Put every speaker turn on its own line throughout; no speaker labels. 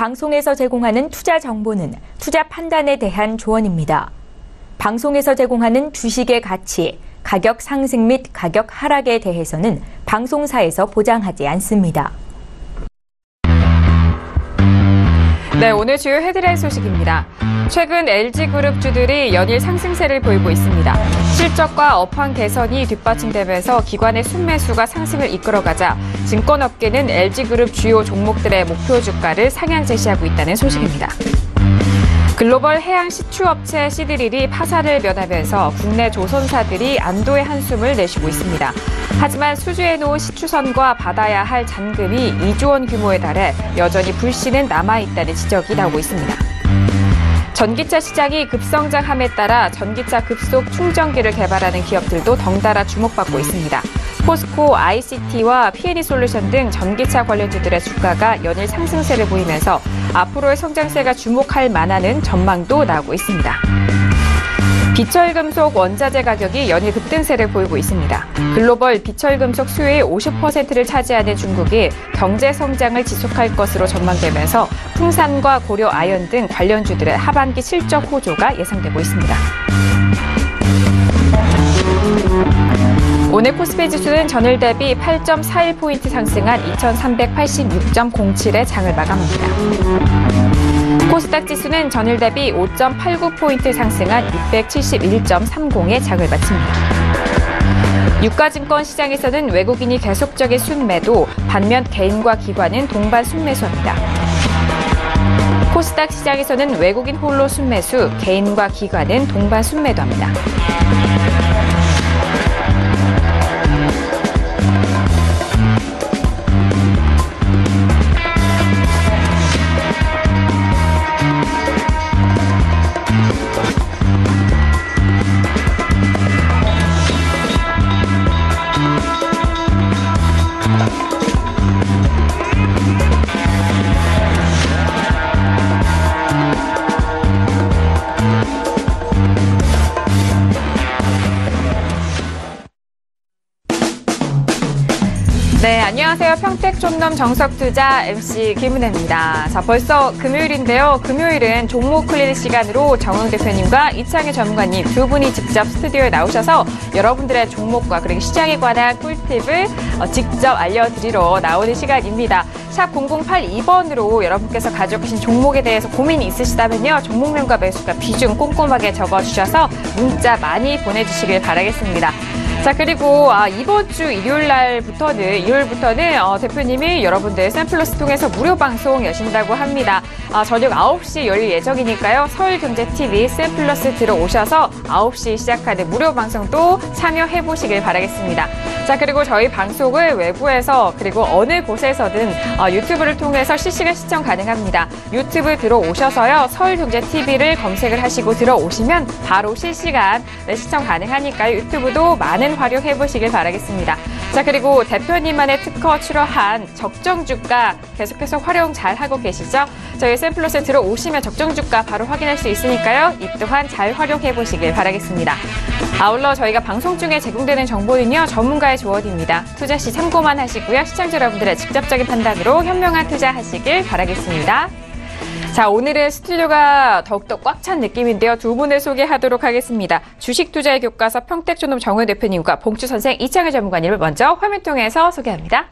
방송에서 제공하는 투자 정보는 투자 판단에 대한 조언입니다. 방송에서 제공하는 주식의 가치, 가격 상승 및 가격 하락에 대해서는 방송사에서 보장하지 않습니다.
네, 오늘 주요 헤드라인 소식입니다. 최근 LG그룹주들이 연일 상승세를 보이고 있습니다. 실적과 업황 개선이 뒷받침되면서 기관의 순매수가 상승을 이끌어가자 증권업계는 LG그룹 주요 종목들의 목표 주가를 상향 제시하고 있다는 소식입니다. 글로벌 해양 시추업체 시드릴이 파산을 면하면서 국내 조선사들이 안도의 한숨을 내쉬고 있습니다. 하지만 수주해놓은 시추선과 받아야 할 잔금이 2조 원 규모에 달해 여전히 불씨는 남아있다는 지적이 나오고 있습니다. 전기차 시장이 급성장함에 따라 전기차 급속 충전기를 개발하는 기업들도 덩달아 주목받고 있습니다. 포스코, ICT와 P&E솔루션 등 전기차 관련주들의 주가가 연일 상승세를 보이면서 앞으로의 성장세가 주목할 만한 전망도 나오고 있습니다. 비철금속 원자재 가격이 연일 급등세를 보이고 있습니다. 글로벌 비철금속 수요의 50%를 차지하는 중국이 경제 성장을 지속할 것으로 전망되면서 풍산과 고려 아연 등 관련주들의 하반기 실적 호조가 예상되고 있습니다. 오늘 코스피 지수는 전일 대비 8.41포인트 상승한 2386.07의 장을 마감합니다. 코스닥 지수는 전일 대비 5.89포인트 상승한 671.30의 장을 마칩니다. 유가증권 시장에서는 외국인이 계속적인 순매도, 반면 개인과 기관은 동반 순매수합니다. 코스닥 시장에서는 외국인 홀로 순매수, 개인과 기관은 동반 순매도합니다. 네, 안녕하세요. 평택촌넘 정석투자 MC 김은혜입니다. 자, 벌써 금요일인데요. 금요일은 종목 클리닉 시간으로 정응 대표님과 이창희 전문가님 두 분이 직접 스튜디오에 나오셔서 여러분들의 종목과 그리고 시장에 관한 꿀팁을 직접 알려드리러 나오는 시간입니다. 샵 0082번으로 여러분께서 가지고 계신 종목에 대해서 고민이 있으시다면요. 종목명과 매수가 비중 꼼꼼하게 적어주셔서 문자 많이 보내주시길 바라겠습니다. 자, 그리고 이번 주 일요일부터는 대표님이 여러분들 샘플러스 통해서 무료 방송 여신다고 합니다. 저녁 9시 열릴 예정이니까요. 서울경제TV 샘플러스 들어오셔서 9시 시작하는 무료 방송도 참여해보시길 바라겠습니다. 자, 그리고 저희 방송을 외부에서 그리고 어느 곳에서든 유튜브를 통해서 실시간 시청 가능합니다. 유튜브 들어오셔서요. 서울경제TV를 검색을 하시고 들어오시면 바로 실시간 시청 가능하니까요. 유튜브도 많은 활용해보시길 바라겠습니다. 자, 그리고 대표님만의 특허 출원한 적정주가 계속해서 활용 잘 하고 계시죠? 저희 샘플러스에 들어오시면 적정주가 바로 확인할 수 있으니까요. 이 또한 잘 활용해보시길 바라겠습니다. 아울러 저희가 방송 중에 제공되는 정보는요. 전문가의 조언입니다. 투자 시 참고만 하시고요. 시청자 여러분들의 직접적인 판단으로 현명한 투자하시길 바라겠습니다. 자, 오늘은 스튜디오가 더욱더 꽉 찬 느낌인데요. 두 분을 소개하도록 하겠습니다. 주식 투자의 교과서 평택촌넘 정은 대표님과 봉추 선생 이창희 전문가님을 먼저 화면 통해서 소개합니다.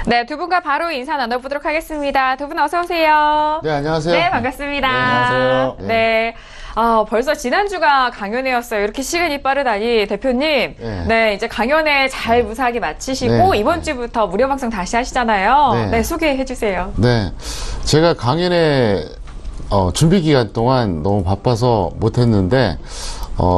네, 두 분과 바로 인사 나눠보도록 하겠습니다. 두 분 어서 오세요.
네, 안녕하세요.
네, 반갑습니다.
네, 안녕하세요.
네. 벌써 지난주가 강연회였어요. 이렇게 시간이 빠르다니 대표님. 네, 이제 강연회 잘 무사하게 마치시고 이번 주부터 무료 방송 다시 하시잖아요. 네, 소개해 주세요.
네, 제가 강연회 준비 기간 동안 너무 바빠서 못했는데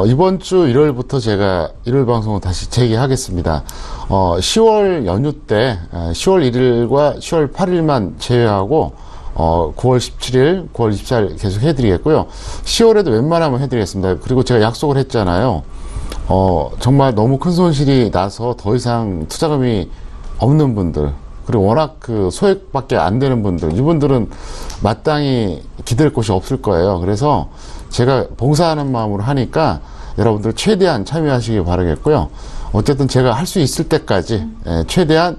이번 주 일요일부터 제가 일요일 방송을 다시 재개하겠습니다. 10월 연휴 때 10월 1일과 10월 8일만 제외하고 9월 17일, 9월 24일 계속 해드리겠고요. 10월에도 웬만하면 해드리겠습니다. 그리고 제가 약속을 했잖아요. 정말 너무 큰 손실이 나서 더 이상 투자금이 없는 분들, 그리고 워낙 그 소액밖에 안 되는 분들, 이분들은 마땅히 기댈 곳이 없을 거예요. 그래서 제가 봉사하는 마음으로 하니까 여러분들 최대한 참여하시기 바라겠고요. 어쨌든 제가 할 수 있을 때까지 최대한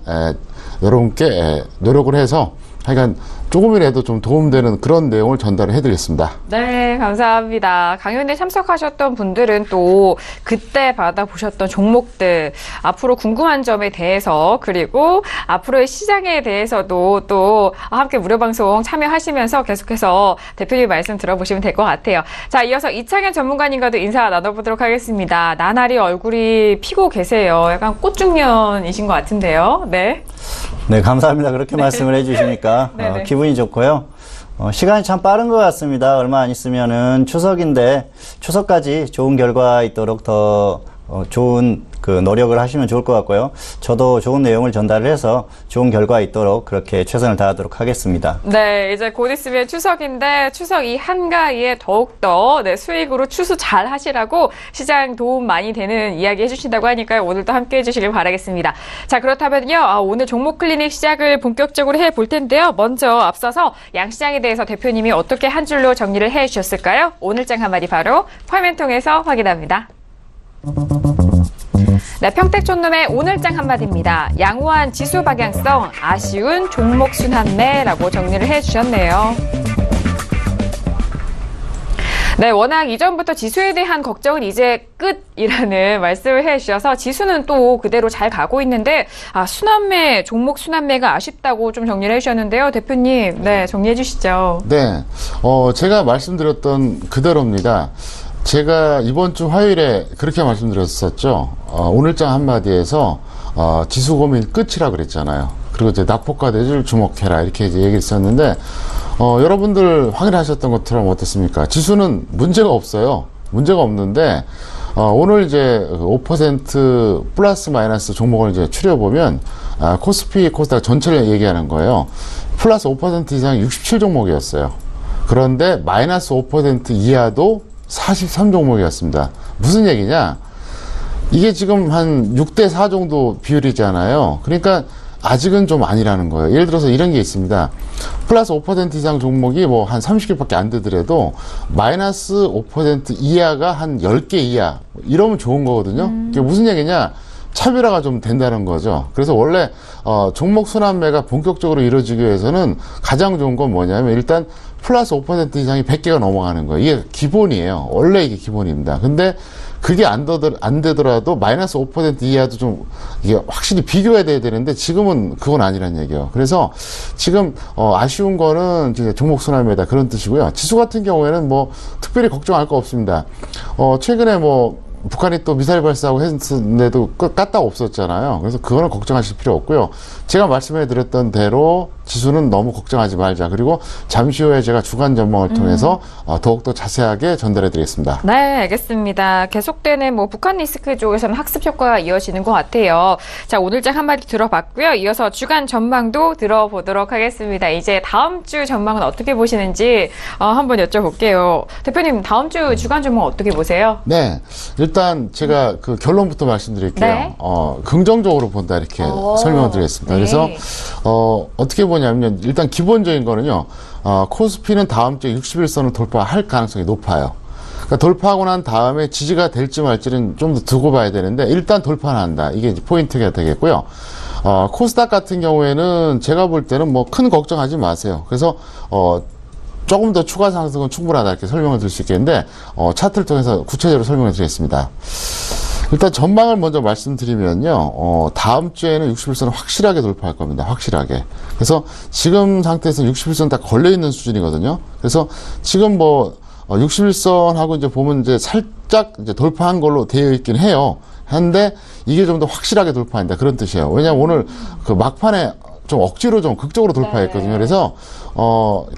여러분께 노력을 해서 하여간 조금이라도 좀 도움되는 그런 내용을 전달을 해드리겠습니다.
네, 감사합니다. 강연에 참석하셨던 분들은 또 그때 받아보셨던 종목들, 앞으로 궁금한 점에 대해서, 그리고 앞으로의 시장에 대해서도 또 함께 무료방송 참여하시면서 계속해서 대표님 말씀 들어보시면 될 것 같아요. 자, 이어서 이창현 전문가님과도 인사 나눠보도록 하겠습니다. 나날이 얼굴이 피고 계세요. 약간 꽃중년이신 것 같은데요. 네.
네, 감사합니다. 그렇게 말씀을 해주시니까 기분이 좋고요. 시간이 참 빠른 것 같습니다. 얼마 안 있으면은 추석인데 추석까지 좋은 결과 있도록 더 좋은 그 노력을 하시면 좋을 것 같고요. 저도 좋은 내용을 전달을 해서 좋은 결과 있도록 그렇게 최선을 다하도록 하겠습니다.
네, 이제 곧 있으면 추석인데 추석 이 한가위에 더욱더 수익으로 추수 잘 하시라고 시장 도움 많이 되는 이야기 해주신다고 하니까요. 오늘도 함께 해주시길 바라겠습니다. 자, 그렇다면요. 오늘 종목 클리닉 시작을 본격적으로 해볼 텐데요. 먼저 앞서서 양시장에 대해서 대표님이 어떻게 한 줄로 정리를 해주셨을까요? 오늘장 한마디 바로 화면 통해서 확인합니다. 네, 평택촌놈의 오늘장 한마디입니다. 양호한 지수 방향성, 아쉬운 종목 순환매라고 정리를 해주셨네요. 네, 워낙 이전부터 지수에 대한 걱정은 이제 끝이라는 말씀을 해주셔서 지수는 또 그대로 잘 가고 있는데 순환매, 종목 순환매가 아쉽다고 좀 정리를 해주셨는데요. 대표님, 네, 정리해 주시죠.
네, 제가 말씀드렸던 그대로입니다. 제가 이번 주 화요일에 그렇게 말씀드렸었죠. 오늘장 한마디에서 지수 고민 끝이라 그랬잖아요. 그리고 이제 낙폭과대주를 주목해라 이렇게 이제 얘기했었는데 여러분들 확인하셨던 것처럼 어떻습니까? 지수는 문제가 없어요. 문제가 없는데 오늘 이제 5% 플러스 마이너스 종목을 이제 추려보면 코스피, 코스닥 전체를 얘기하는 거예요. 플러스 5% 이상 67종목이었어요. 그런데 마이너스 5% 이하도 43종목이었습니다. 무슨 얘기냐? 이게 지금 한 6대4 정도 비율이잖아요. 그러니까 아직은 좀 아니라는 거예요. 예를 들어서 이런 게 있습니다. 플러스 5% 이상 종목이 뭐 한 30개밖에 안 되더라도 마이너스 5% 이하가 한 10개 이하 이러면 좋은 거거든요. 그게 무슨 얘기냐? 차별화가 좀 된다는 거죠. 그래서 원래 종목 순환매가 본격적으로 이루어지기 위해서는 가장 좋은 건 뭐냐면 일단 플러스 5% 이상이 100개가 넘어가는 거예요. 이게 기본이에요. 원래 이게 기본입니다. 근데 그게 안 되더라도 마이너스 5% 이하도 좀 이게 확실히 비교해야 돼야 되는데 지금은 그건 아니란 얘기예요. 그래서 지금 아쉬운 거는 이제 종목 순환매다 그런 뜻이고요. 지수 같은 경우에는 뭐 특별히 걱정할 거 없습니다. 최근에 뭐 북한이 또 미사일 발사하고 했는데도 까딱 없었잖아요. 그래서 그거는 걱정하실 필요 없고요. 제가 말씀해 드렸던 대로 지수는 너무 걱정하지 말자. 그리고 잠시 후에 제가 주간 전망을 통해서 더욱더 자세하게 전달해 드리겠습니다.
네, 알겠습니다. 계속되는 뭐 북한 리스크 쪽에서는 학습 효과가 이어지는 것 같아요. 자, 오늘장 한마디 들어봤고요. 이어서 주간 전망도 들어보도록 하겠습니다. 이제 다음 주 전망은 어떻게 보시는지 한번 여쭤볼게요. 대표님, 다음 주 주간 전망 어떻게 보세요?
네, 일단 제가 그 결론부터 말씀드릴게요.
네.
긍정적으로 본다 이렇게 설명을 드리겠습니다.
네.
그래서 어떻게 보냐면 일단 기본적인 거는요. 코스피는 다음 주에 61선을 돌파할 가능성이 높아요. 그러니까 돌파하고 난 다음에 지지가 될지 말지는 좀 더 두고 봐야 되는데 일단 돌파는 한다. 이게 이제 포인트가 되겠고요. 코스닥 같은 경우에는 제가 볼 때는 뭐 큰 걱정하지 마세요. 그래서 조금 더 추가 상승은 충분하다 이렇게 설명을 드릴 수 있겠는데 차트를 통해서 구체적으로 설명을 드리겠습니다. 일단 전망을 먼저 말씀드리면요. 다음 주에는 61선을 확실하게 돌파할 겁니다. 확실하게. 그래서 지금 상태에서 61선 딱 걸려있는 수준이거든요. 그래서 지금 뭐 61선하고 이제 보면 이제 살짝 이제 돌파한 걸로 되어 있긴 해요. 한데 이게 좀 더 확실하게 돌파한다 그런 뜻이에요. 왜냐면 오늘 그 막판에 좀 억지로 좀 극적으로 돌파했거든요. 그래서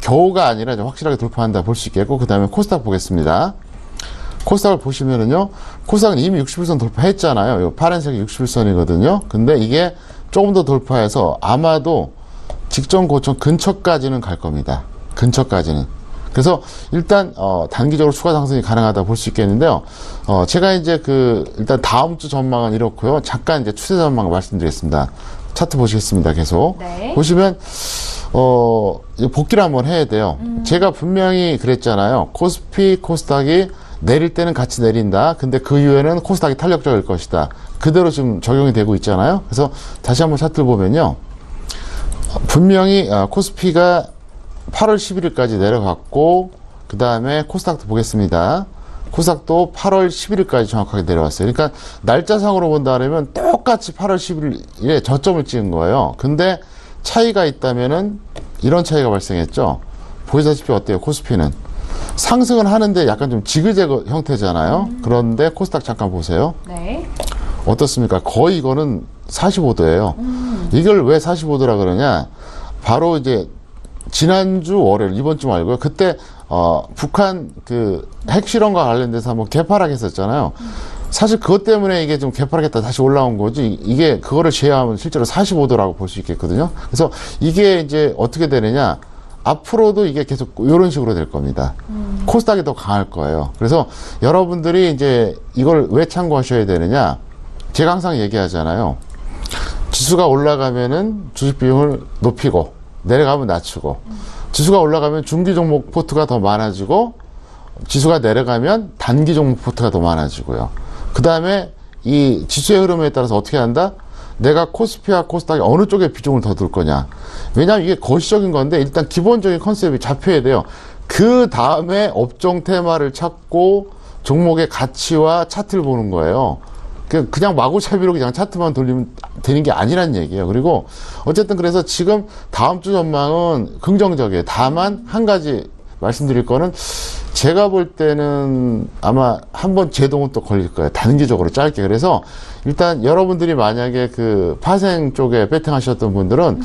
겨우가 아니라 좀 확실하게 돌파한다 볼 수 있겠고, 그 다음에 코스닥 보겠습니다. 코스닥을 보시면은요, 코스닥은 이미 61선 돌파했잖아요. 요 파란색이 61선이거든요. 근데 이게 조금 더 돌파해서 아마도 직전 고점 근처까지는 갈 겁니다. 근처까지는. 그래서 일단 단기적으로 추가 상승이 가능하다 볼 수 있겠는데요. 제가 이제 일단 다음 주 전망은 이렇고요. 잠깐 이제 추세 전망 말씀드리겠습니다. 차트 보시겠습니다. 계속
네.
보시면 복귀를 한번 해야 돼요. 제가 분명히 그랬잖아요. 코스피, 코스닥이 내릴 때는 같이 내린다. 근데 그 이후에는 코스닥이 탄력적일 것이다. 그대로 지금 적용이 되고 있잖아요. 그래서 다시 한번 차트를 보면요. 분명히 코스피가 8월 11일까지 내려갔고, 그 다음에 코스닥도 보겠습니다. 코스닥도 8월 11일까지 정확하게 내려왔어요. 그러니까 날짜상으로 본다면 똑같이 8월 11일에 저점을 찍은 거예요. 근데 차이가 있다면은 이런 차이가 발생했죠. 보시다시피 어때요? 코스피는 상승은 하는데 약간 좀 지그재그 형태잖아요. 그런데 코스닥 잠깐 보세요.
네.
어떻습니까? 거의 이거는 45도예요. 이걸 왜 45도라 그러냐? 바로 이제 지난주 월요일, 이번 주 말고요. 그때 북한 핵실험과 관련돼서 한번 개파락 했었잖아요. 사실 그것 때문에 이게 좀 개파락했다 다시 올라온 거지, 이게 그거를 제외하면 실제로 45도라고 볼 수 있겠거든요. 그래서 이게 이제 어떻게 되느냐, 앞으로도 이게 계속 이런 식으로 될 겁니다. 코스닥이 더 강할 거예요. 그래서 여러분들이 이제 이걸 왜 참고하셔야 되느냐, 제가 항상 얘기하잖아요. 지수가 올라가면은 주식 비중을 높이고 내려가면 낮추고, 지수가 올라가면 중기 종목 포트가 더 많아지고, 지수가 내려가면 단기 종목 포트가 더 많아지고요. 그 다음에 이 지수의 흐름에 따라서 어떻게 한다? 내가 코스피와 코스닥에 어느 쪽에 비중을 더 둘 거냐. 왜냐하면 이게 거시적인 건데 일단 기본적인 컨셉이 잡혀야 돼요. 그 다음에 업종 테마를 찾고 종목의 가치와 차트를 보는 거예요. 그냥 마구잡이로 그냥 차트만 돌리면 되는 게 아니란 얘기예요. 그리고 어쨌든 그래서 지금 다음 주 전망은 긍정적이에요. 다만 한 가지 말씀드릴 거는, 제가 볼 때는 아마 한번 제동은 또 걸릴 거예요. 단기적으로 짧게. 그래서 일단 여러분들이 만약에 파생 쪽에 배팅하셨던 분들은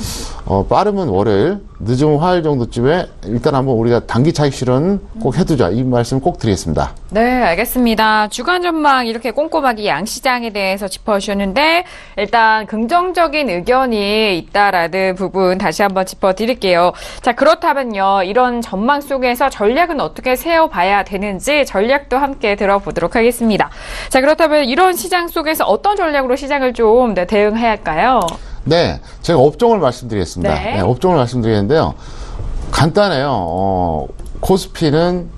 빠르면 월요일, 늦으면 화요일 정도쯤에 일단 한번 우리가 단기 차익 실현 꼭 해두자, 이 말씀 꼭 드리겠습니다.
네, 알겠습니다. 주간 전망 이렇게 꼼꼼하게 양시장에 대해서 짚어주셨는데, 일단 긍정적인 의견이 있다라는 부분 다시 한번 짚어드릴게요. 자, 그렇다면요, 이런 전망 속에서 전략은 어떻게 세워봐야 되는지 전략도 함께 들어보도록 하겠습니다. 자, 그렇다면 이런 시장 속에서 어떤 전략으로 시장을 좀 대응해야 할까요?
네, 제가 업종을 말씀드리겠습니다.
네.
네, 업종을 말씀드리겠는데요. 간단해요. 코스피는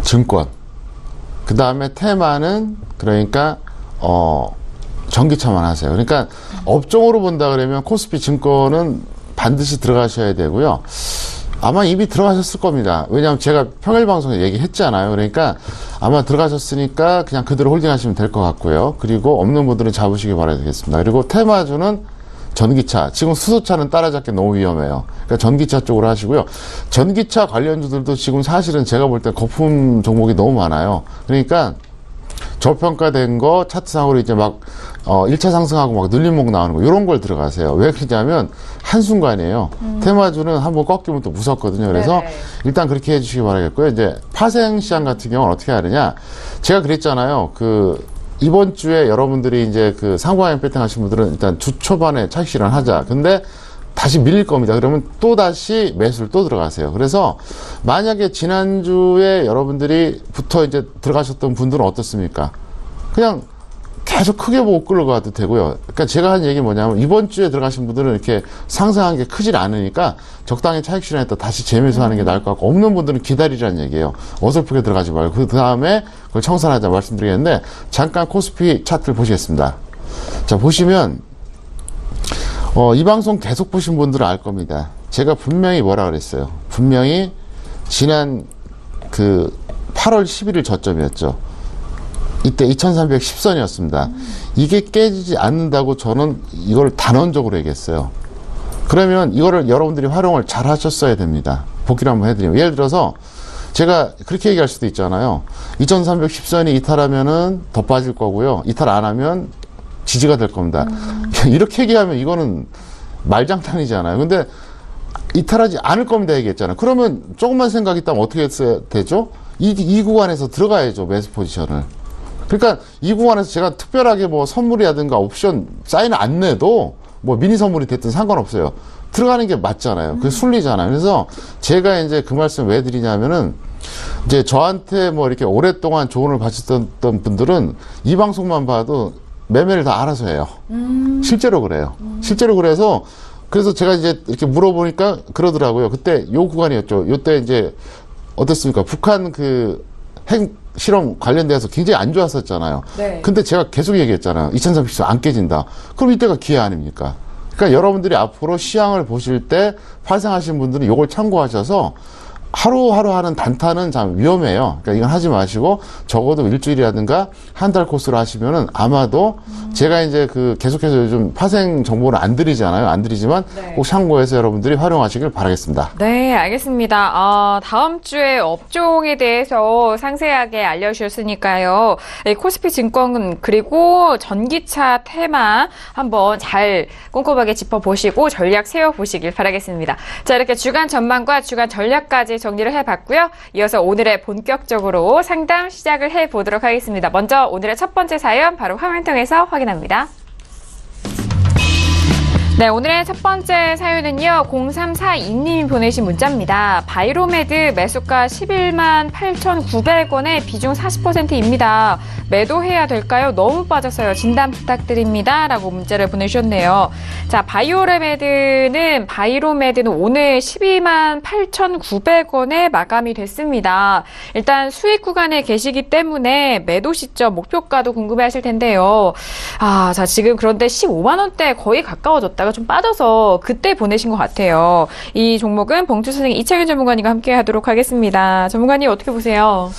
증권, 그 다음에 테마는 그러니까 전기차만 하세요. 그러니까 업종으로 본다 그러면 코스피 증권은 반드시 들어가셔야 되고요. 아마 이미 들어가셨을 겁니다. 왜냐하면 제가 평일 방송에 얘기했잖아요. 그러니까 아마 들어가셨으니까 그냥 그대로 홀딩하시면 될 것 같고요. 그리고 없는 분들은 잡으시기 바라겠습니다. 그리고 테마주는 전기차, 지금 수소차는 따라잡기 너무 위험해요. 그러니까 전기차 쪽으로 하시고요. 전기차 관련주들도 지금 사실은 제가 볼 때 거품 종목이 너무 많아요. 그러니까 저평가된 거 차트상으로 이제 막 1차 상승하고 막 늘림목 나오는 거, 이런 걸 들어가세요. 왜 그러냐면 한순간이에요. 테마주는 한번 꺾이면 또 무섭거든요. 그래서
네네.
일단 그렇게 해주시기 바라겠고요. 이제 파생 시장 같은 경우는 어떻게 하느냐, 제가 그랬잖아요. 이번 주에 여러분들이 이제 상관형 배팅 하신 분들은 일단 주 초반에 차익 실현하자. 근데 다시 밀릴 겁니다. 그러면 또 다시 매수를 또 들어가세요. 그래서 만약에 지난주에 여러분들이 이제 들어가셨던 분들은 어떻습니까? 그냥 계속 크게 보고 끌어가도 되고요. 그러니까 제가 한 얘기 뭐냐면, 이번 주에 들어가신 분들은 이렇게 상승한 게 크질 않으니까 적당히 차익 실현했다 다시 재매수하는 게 나을 것 같고, 없는 분들은 기다리라는 얘기예요. 어설프게 들어가지 말고 그 다음에 그걸 청산하자 말씀드리겠는데, 잠깐 코스피 차트를 보시겠습니다. 자, 보시면 이 방송 계속 보신 분들은 알 겁니다. 제가 분명히 뭐라 그랬어요. 분명히 지난 8월 11일 저점이었죠. 이때 2310선이었습니다. 이게 깨지지 않는다고 저는 이걸 단언적으로 얘기했어요. 그러면 이거를 여러분들이 활용을 잘 하셨어야 됩니다. 복기를 한번 해드리면, 예를 들어서 제가 그렇게 얘기할 수도 있잖아요. 2310선이 이탈하면은 더 빠질 거고요. 이탈 안 하면 지지가 될 겁니다. 이렇게 얘기하면 이거는 말장난이잖아요. 근데 이탈하지 않을 겁니다 얘기했잖아요. 그러면 조금만 생각 있다면 어떻게 했어야 되죠? 이 구간에서 들어가야죠, 매수 포지션을. 그러니까 이 구간에서 제가 특별하게 뭐 선물이라든가 옵션 사인을 안 내도 뭐 미니 선물이 됐든 상관없어요. 들어가는 게 맞잖아요. 그게 순리잖아요. 그래서 제가 이제 그 말씀 왜 드리냐면은 이제 저한테 뭐 이렇게 오랫동안 조언을 받으셨던 분들은 이 방송만 봐도 매매를 다 알아서 해요. 실제로 그래요. 실제로 그래서 제가 이제 이렇게 물어보니까 그러더라고요. 그때 요 구간이었죠. 요때 이제 어땠습니까? 북한 그 핵 실험 관련돼서 굉장히 안 좋았었잖아요.
네.
근데 제가 계속 얘기했잖아요. 2030년 안 깨진다. 그럼 이때가 기회 아닙니까? 그러니까 여러분들이 앞으로 시황을 보실 때 파생하신 분들은 요걸 참고하셔서 하루하루 하는 단타는 참 위험해요. 그러니까 이건 하지 마시고 적어도 일주일이라든가 한 달 코스로 하시면은 아마도 제가 이제 그 계속해서 요즘 파생 정보를 안 드리잖아요. 안 드리지만
네.
꼭 참고해서 여러분들이 활용하시길 바라겠습니다.
네, 알겠습니다. 다음 주에 업종에 대해서 상세하게 알려주셨으니까요. 코스피 증권 그리고 전기차 테마 한번 잘 꼼꼼하게 짚어보시고 전략 세워보시길 바라겠습니다. 자, 이렇게 주간 전망과 주간 전략까지 정리를 해봤고요. 이어서 오늘의 본격적으로 상담 시작을 해보도록 하겠습니다. 먼저 오늘의 첫 번째 사연 바로 화면 통해서 확인합니다. 네, 오늘의 첫 번째 사연은요, 0342님이 보내신 문자입니다. 바이로메드 매수가 11만 8,900원에 비중 40%입니다. 매도해야 될까요? 너무 빠졌어요. 진단 부탁드립니다. 라고 문자를 보내주셨네요. 자, 바이로메드는 오늘 12만 8,900원에 마감이 됐습니다. 일단 수익 구간에 계시기 때문에 매도 시점, 목표가도 궁금해 하실 텐데요. 자, 지금 그런데 15만원대 거의 가까워졌다가 좀 빠져서 그때 보내신 것 같아요. 이 종목은 봉투 선생 이창현 전문가님과 함께 하도록 하겠습니다. 전문가님 어떻게 보세요?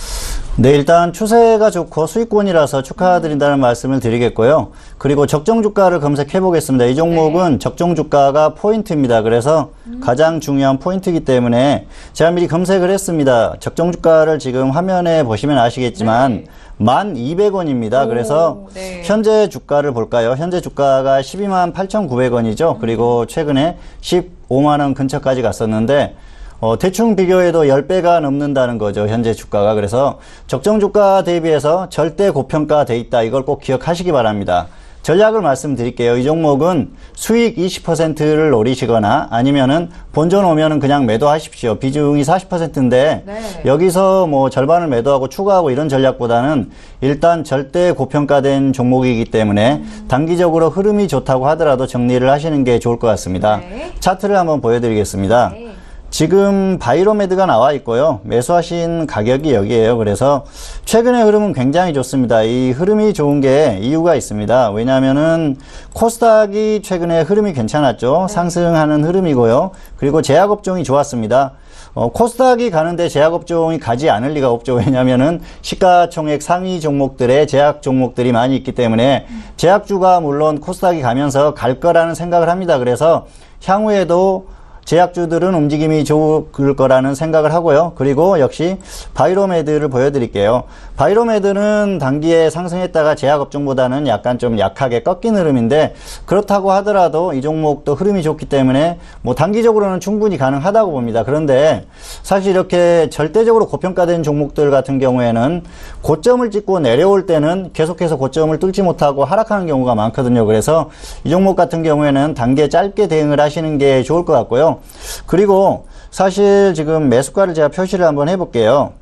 네, 일단 추세가 좋고 수익권이라서 축하드린다는 말씀을 드리겠고요. 그리고 적정 주가를 검색해 보겠습니다. 이 종목은 적정 주가가 포인트입니다. 그래서 가장 중요한 포인트이기 때문에 제가 미리 검색을 했습니다. 적정 주가를 지금 화면에 보시면 아시겠지만 1,200원입니다. 그래서
네.
현재 주가를 볼까요? 현재 주가가 12만 8,900원이죠. 그리고 최근에 15만 원 근처까지 갔었는데 대충 비교해도 10배가 넘는다는 거죠. 현재 주가가. 그래서 적정 주가 대비해서 절대 고평가돼 있다. 이걸 꼭 기억하시기 바랍니다. 전략을 말씀드릴게요. 이 종목은 수익 20%를 노리시거나 아니면은 본전 오면은 그냥 매도하십시오. 비중이 40%인데
네.
여기서 뭐 절반을 매도하고 추가하고 이런 전략보다는 일단 절대 고평가된 종목이기 때문에 단기적으로 흐름이 좋다고 하더라도 정리를 하시는 게 좋을 것 같습니다.
네.
차트를 한번 보여드리겠습니다.
네.
지금 바이로메드가 나와 있고요. 매수하신 가격이 여기에요. 그래서 최근의 흐름은 굉장히 좋습니다. 이 흐름이 좋은 게 이유가 있습니다. 왜냐하면은 코스닥이 최근에 흐름이 괜찮았죠. 상승하는 흐름이고요. 그리고 제약업종이 좋았습니다. 코스닥이 가는데 제약업종이 가지 않을 리가 없죠. 왜냐면은 시가총액 상위 종목들의 제약 종목들이 많이 있기 때문에 제약주가 물론 코스닥이 가면서 갈 거라는 생각을 합니다. 그래서 향후에도 제약주들은 움직임이 좋을 거라는 생각을 하고요. 그리고 역시 바이로메드를 보여드릴게요. 바이로메드는 단기에 상승했다가 제약업종보다는 약간 좀 약하게 꺾인 흐름인데 그렇다고 하더라도 이 종목도 흐름이 좋기 때문에 뭐 단기적으로는 충분히 가능하다고 봅니다. 그런데 사실 이렇게 절대적으로 고평가된 종목들 같은 경우에는 고점을 찍고 내려올 때는 계속해서 고점을 뚫지 못하고 하락하는 경우가 많거든요. 그래서 이 종목 같은 경우에는 단기에 짧게 대응을 하시는 게 좋을 것 같고요. 그리고 사실 지금 매수가를 제가 표시를 한번 해볼게요.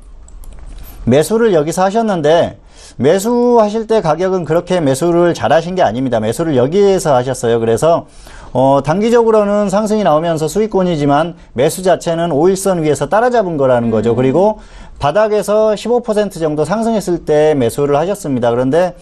매수를 여기서 하셨는데 매수하실 때 가격은 그렇게 매수를 잘 하신 게 아닙니다. 매수를 여기에서 하셨어요. 그래서 단기적으로는 상승이 나오면서 수익권이지만 매수 자체는 5일선 위에서 따라잡은 거라는 거죠. 그리고 바닥에서 15% 정도 상승했을 때 매수를 하셨습니다. 그런데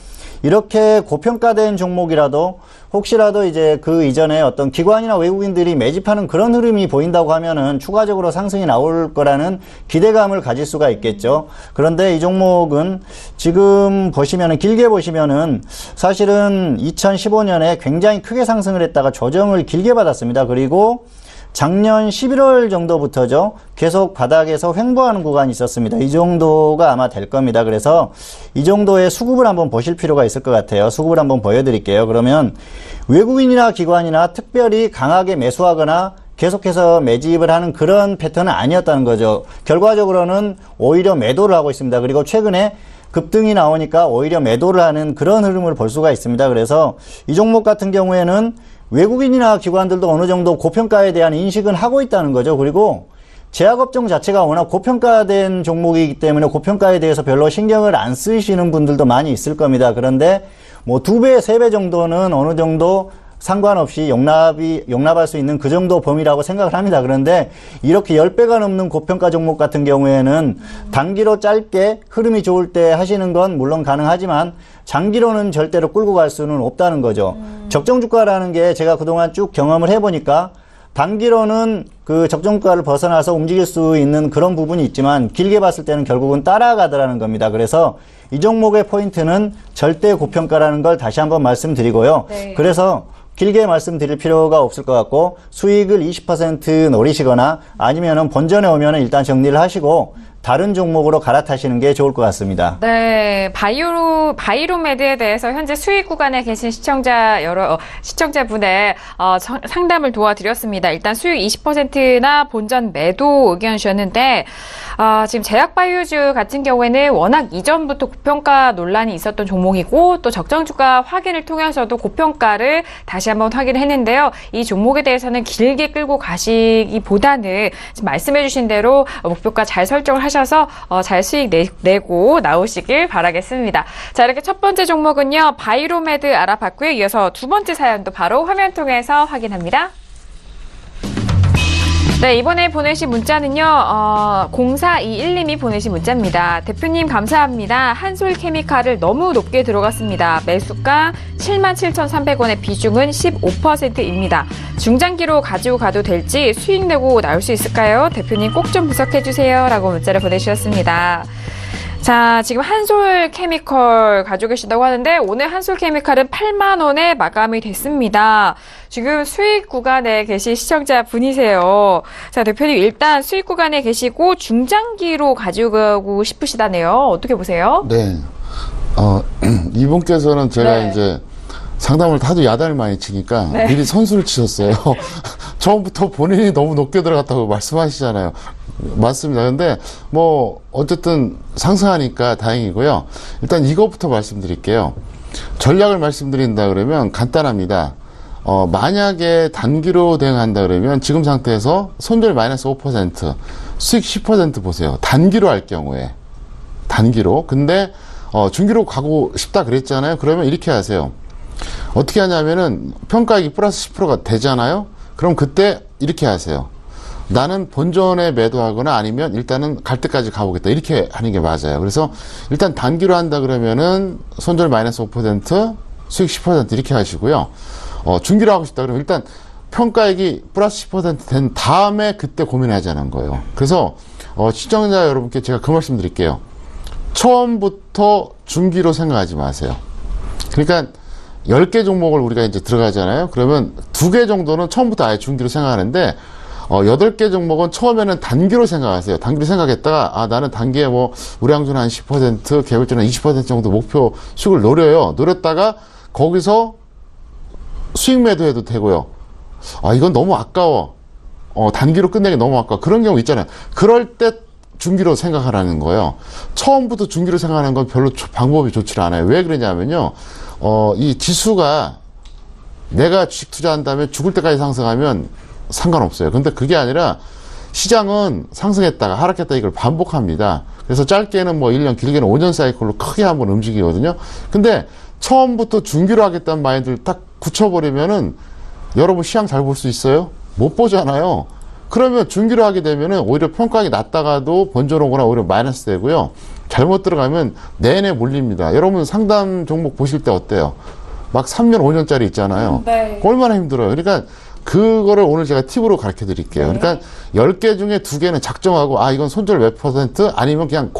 이렇게 고평가된 종목이라도 혹시라도 이제 그 이전에 어떤 기관이나 외국인들이 매집하는 그런 흐름이 보인다고 하면은 추가적으로 상승이 나올 거라는 기대감을 가질 수가 있겠죠. 그런데 이 종목은 지금 보시면은 길게 보시면은 사실은 2015년에 굉장히 크게 상승을 했다가 조정을 길게 받았습니다. 그리고 작년 11월 정도부터죠. 계속 바닥에서 횡보하는 구간이 있었습니다. 이 정도가 아마 될 겁니다. 그래서 이 정도의 수급을 한번 보실 필요가 있을 것 같아요. 수급을 한번 보여드릴게요. 그러면 외국인이나 기관이나 특별히 강하게 매수하거나 계속해서 매집을 하는 그런 패턴은 아니었다는 거죠. 결과적으로는 오히려 매도를 하고 있습니다. 그리고 최근에 급등이 나오니까 오히려 매도를 하는 그런 흐름을 볼 수가 있습니다. 그래서 이 종목 같은 경우에는 외국인이나 기관들도 어느 정도 고평가에 대한 인식은 하고 있다는 거죠. 그리고 제약업종 자체가 워낙 고평가된 종목이기 때문에 고평가에 대해서 별로 신경을 안 쓰시는 분들도 많이 있을 겁니다. 그런데 뭐 2배, 3배 정도는 어느 정도 상관없이 용납할 수 있는 그 정도 범위라고 생각을 합니다. 그런데 이렇게 10배가 넘는 고평가 종목 같은 경우에는 단기로 짧게 흐름이 좋을 때 하시는 건 물론 가능하지만 장기로는 절대로 끌고 갈 수는 없다는 거죠. 적정주가라는 게 제가 그동안 쭉 경험을 해보니까 단기로는 그 적정가를 벗어나서 움직일 수 있는 그런 부분이 있지만 길게 봤을 때는 결국은 따라가더라는 겁니다. 그래서 이 종목의 포인트는 절대 고평가라는 걸 다시 한번 말씀드리고요.
네.
그래서 길게 말씀드릴 필요가 없을 것 같고 수익을 20% 노리시거나 아니면은 본전에 오면은 일단 정리를 하시고 다른 종목으로 갈아타시는 게 좋을 것 같습니다.
네, 바이로메드에 대해서 현재 수익 구간에 계신 시청자분의 상담을 도와드렸습니다. 일단 수익 20%나 본전 매도 의견 주셨는데 지금 제약바이오주 같은 경우에는 워낙 이전부터 고평가 논란이 있었던 종목이고 또 적정주가 확인을 통해서도 고평가를 다시 한번 확인을 했는데요. 이 종목에 대해서는 길게 끌고 가시기보다는 지금 말씀해 주신 대로 목표가 잘 설정을 하셔서 잘 수익 내고 나오시길 바라겠습니다. 자, 이렇게 첫 번째 종목은요. 바이로메드 알아봤고요. 이어서 두 번째 사연도 바로 화면 통해서 확인합니다. 네, 이번에 보내신 문자는요, 0421님이 보내신 문자입니다. 대표님 감사합니다. 한솔케미칼을 너무 높게 들어갔습니다. 매수가 77,300원의 비중은 15%입니다. 중장기로 가지고 가도 될지 수익 내고 나올 수 있을까요? 대표님 꼭 좀 분석해주세요. 라고 문자를 보내주셨습니다. 자, 지금 한솔케미칼 가지고 계신다고 하는데 오늘 한솔케미칼은 8만 원에 마감이 됐습니다. 지금 수익 구간에 계신 시청자분이세요. 자, 대표님 일단 수익 구간에 계시고 중장기로 가지고 가고 싶으시다네요. 어떻게 보세요?
네. 이분께서는 제가
네.
이제 상담을 하도 야단을 많이 치니까
네.
미리 선수를 치셨어요. 처음부터 본인이 너무 높게 들어갔다고 말씀하시잖아요. 맞습니다. 근데 뭐 어쨌든 상승하니까 다행이고요. 일단 이것부터 말씀드릴게요. 전략을 말씀드린다 그러면 간단합니다. 만약에 단기로 대응한다 그러면 지금 상태에서 손절 마이너스 5%, 수익 10% 보세요. 단기로 할 경우에. 단기로. 근데 중기로 가고 싶다 그랬잖아요. 그러면 이렇게 하세요. 어떻게 하냐면은 평가액이 플러스 10%가 되잖아요. 그럼 그때 이렇게 하세요. 나는 본전에 매도하거나 아니면 일단은 갈 때까지 가보겠다. 이렇게 하는 게 맞아요. 그래서 일단 단기로 한다 그러면은 손절 마이너스 5%, 수익 10% 이렇게 하시고요. 중기로 하고 싶다 그러면 일단 평가액이 플러스 10% 된 다음에 그때 고민하자는 거예요. 그래서 시청자 여러분께 제가 그 말씀 드릴게요. 처음부터 중기로 생각하지 마세요. 그러니까 10개 종목을 우리가 이제 들어가잖아요. 그러면 2개 정도는 처음부터 아예 중기로 생각하는데 8개 종목은 처음에는 단기로 생각하세요. 단기로 생각했다가 나는 단기에 뭐 우량주는 한 10%, 개별주는 20% 정도 목표 수익을 노려요. 노렸다가 거기서 수익 매도해도 되고요. 이건 너무 아까워. 단기로 끝내기 너무 아까워. 그런 경우 있잖아요. 그럴 때 중기로 생각하라는 거예요. 처음부터 중기로 생각하는 건 별로 방법이 좋지 않아요. 왜 그러냐면요. 이 지수가 내가 주식 투자한 다음에 죽을 때까지 상승하면 상관없어요. 근데 그게 아니라 시장은 상승했다가 하락했다 이걸 반복합니다. 그래서 짧게는 뭐 1년, 길게는 5년 사이클로 크게 한번 움직이거든요. 근데 처음부터 중기로 하겠다는 마인드를 딱 굳혀버리면은 여러분 시장 잘 볼 수 있어요? 못 보잖아요. 그러면 중기로 하게 되면은 오히려 평가액이 낮다가도 번전 오거나 오히려 마이너스 되고요. 잘못 들어가면 내내 몰립니다. 여러분 상담 종목 보실 때 어때요? 막 3년, 5년짜리 있잖아요.
네.
얼마나 힘들어요. 그러니까 그거를 오늘 제가 팁으로 가르쳐 드릴게요.
네.
그러니까 10개 중에 2개는 작정하고 이건 손절 몇 퍼센트 아니면 그냥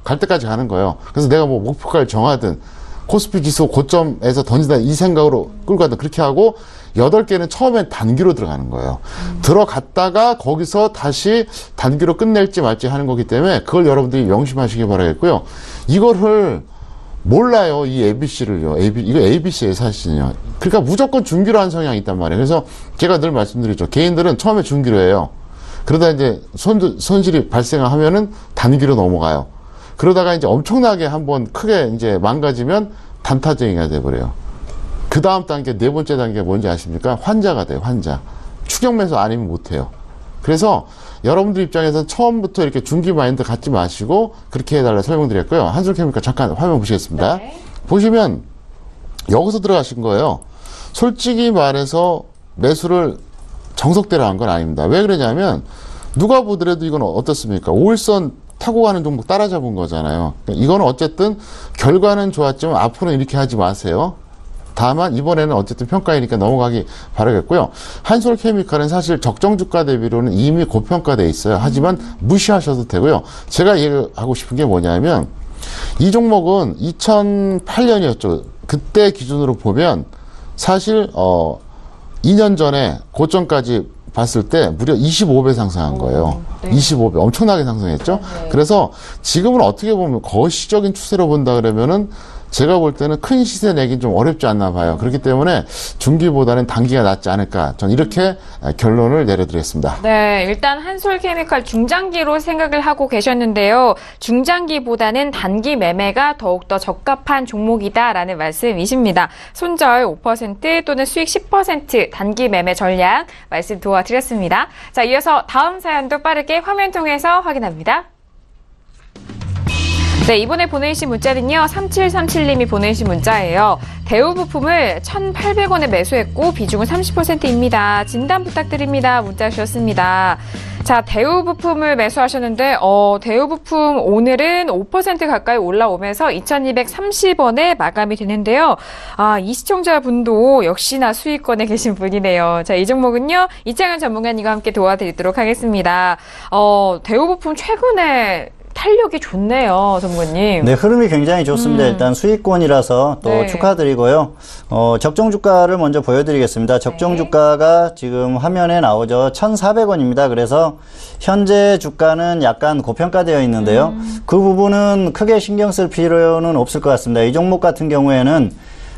갈 때까지 가는 거예요. 그래서 내가 뭐 목표가를 정하든 코스피 지수 고점에서 던진다 이 생각으로 끌고 가든 그렇게 하고 8개는 처음엔 단기로 들어가는 거예요. 들어갔다가 거기서 다시 단기로 끝낼지 말지 하는 거기 때문에 그걸 여러분들이 명심하시기 바라겠고요. 이거를 몰라요. 이 ABC를요. 이거 ABC예요, 사실은요. 그러니까 무조건 중기로 한 성향이 있단 말이에요. 그래서 제가 늘 말씀드리죠. 개인들은 처음에 중기로 해요. 그러다 이제 손실이 발생하면은 단기로 넘어가요. 그러다가 이제 엄청나게 한번 크게 이제 망가지면 단타쟁이가 돼버려요. 그 다음 단계, 네 번째 단계가 뭔지 아십니까? 환자가 돼요, 환자. 추격 매수 아니면 못해요. 그래서 여러분들 입장에서는 처음부터 이렇게 중기 마인드 갖지 마시고 그렇게 해달라 설명드렸고요. 한솔케미칼 잠깐 화면 보시겠습니다.
네.
보시면 여기서 들어가신 거예요. 솔직히 말해서 매수를 정석대로 한 건 아닙니다. 왜 그러냐면 누가 보더라도 이건 어떻습니까? 5일선 타고 가는 종목 따라잡은 거잖아요. 이거는 어쨌든 결과는 좋았지만 앞으로는 이렇게 하지 마세요. 다만 이번에는 어쨌든 평가이니까 넘어가기 바라겠고요. 한솔케미칼은 사실 적정 주가 대비로는 이미 고평가돼 있어요. 하지만 무시하셔도 되고요. 제가 얘기하고 싶은 게 뭐냐면 이 종목은 2008년이었죠. 그때 기준으로 보면 사실 2년 전에 고점까지 봤을 때 무려 25배 상승한 거예요.
네.
25배 엄청나게 상승했죠.
네.
그래서 지금은 어떻게 보면 거시적인 추세로 본다 그러면은 제가 볼 때는 큰 시세 내긴 좀 어렵지 않나 봐요. 그렇기 때문에 중기보다는 단기가 낫지 않을까. 전 이렇게 결론을 내려드리겠습니다.
네, 일단 한솔케미칼 중장기로 생각을 하고 계셨는데요. 중장기보다는 단기 매매가 더욱더 적합한 종목이다라는 말씀이십니다. 손절 5% 또는 수익 10% 단기 매매 전략 말씀 도와드렸습니다. 자, 이어서 다음 사연도 빠르게 화면 통해서 확인합니다. 네, 이번에 보내주신 문자는요, 3737님이 보내주신 문자예요. 대우부품을 1,800원에 매수했고 비중은 30%입니다. 진단 부탁드립니다. 문자 주셨습니다. 자, 대우부품을 매수하셨는데 대우부품 오늘은 5% 가까이 올라오면서 2,230원에 마감이 되는데요. 이 시청자분도 역시나 수익권에 계신 분이네요. 자, 이 종목은요, 이창현 전문가님과 함께 도와드리도록 하겠습니다. 대우부품 최근에 탄력이 좋네요, 전문가님.
네, 흐름이 굉장히 좋습니다. 일단 수익권이라서 또
네.
축하드리고요. 적정 주가를 먼저 보여드리겠습니다. 적정
네.
주가가 지금 화면에 나오죠. 1,400원입니다. 그래서 현재 주가는 약간 고평가되어 있는데요. 그 부분은 크게 신경 쓸 필요는 없을 것 같습니다. 이 종목 같은 경우에는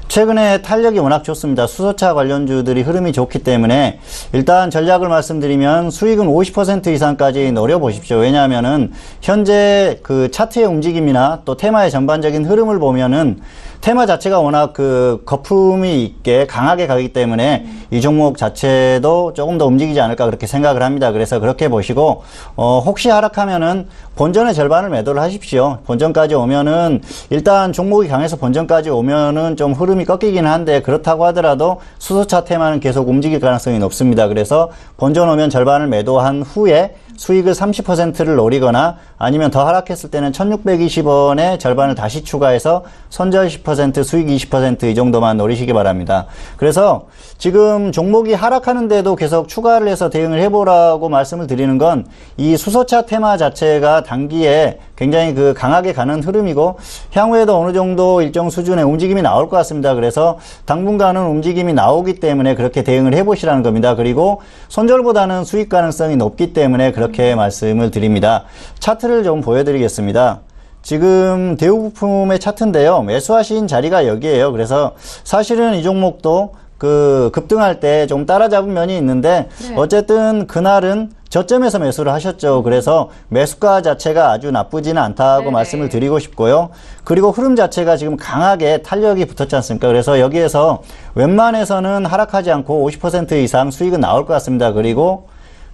최근에 탄력이 워낙 좋습니다. 수소차 관련주들이 흐름이 좋기 때문에 일단 전략을 말씀드리면 수익은 50% 이상까지 노려보십시오. 왜냐하면은 현재 그 차트의 움직임이나 또 테마의 전반적인 흐름을 보면은 테마 자체가 워낙 그 거품이 있게 강하게 가기 때문에 이 종목 자체도 조금 더 움직이지 않을까 그렇게 생각을 합니다. 그래서 그렇게 보시고 혹시 하락하면은 본전의 절반을 매도를 하십시오. 본전까지 오면은 일단 종목이 강해서 본전까지 오면은 좀 흐름이 꺾이긴 한데 그렇다고 하더라도 수소차 테마는 계속 움직일 가능성이 높습니다. 그래서 본전 오면 절반을 매도한 후에 수익을 30%를 노리거나 아니면 더 하락했을 때는 1,620원에 절반을 다시 추가해서 손절 10%, 수익 20% 이 정도만 노리시기 바랍니다. 그래서 지금 종목이 하락하는데도 계속 추가를 해서 대응을 해보라고 말씀을 드리는 건 이 수소차 테마 자체가 단기에 굉장히 그 강하게 가는 흐름이고 향후에도 어느 정도 일정 수준의 움직임이 나올 것 같습니다. 그래서 당분간은 움직임이 나오기 때문에 그렇게 대응을 해보시라는 겁니다. 그리고 손절보다는 수익 가능성이 높기 때문에 그렇게 말씀을 드립니다. 차트를 좀 보여드리겠습니다. 지금 대우부품의 차트인데요. 매수하신 자리가 여기에요. 그래서 사실은 이 종목도 그 급등할 때 좀 따라잡은 면이 있는데
네.
어쨌든 그날은 저점에서 매수를 하셨죠. 그래서 매수가 자체가 아주 나쁘지는 않다고
네네.
말씀을 드리고 싶고요. 그리고 흐름 자체가 지금 강하게 탄력이 붙었지 않습니까? 그래서 여기에서 웬만해서는 하락하지 않고 50% 이상 수익은 나올 것 같습니다. 그리고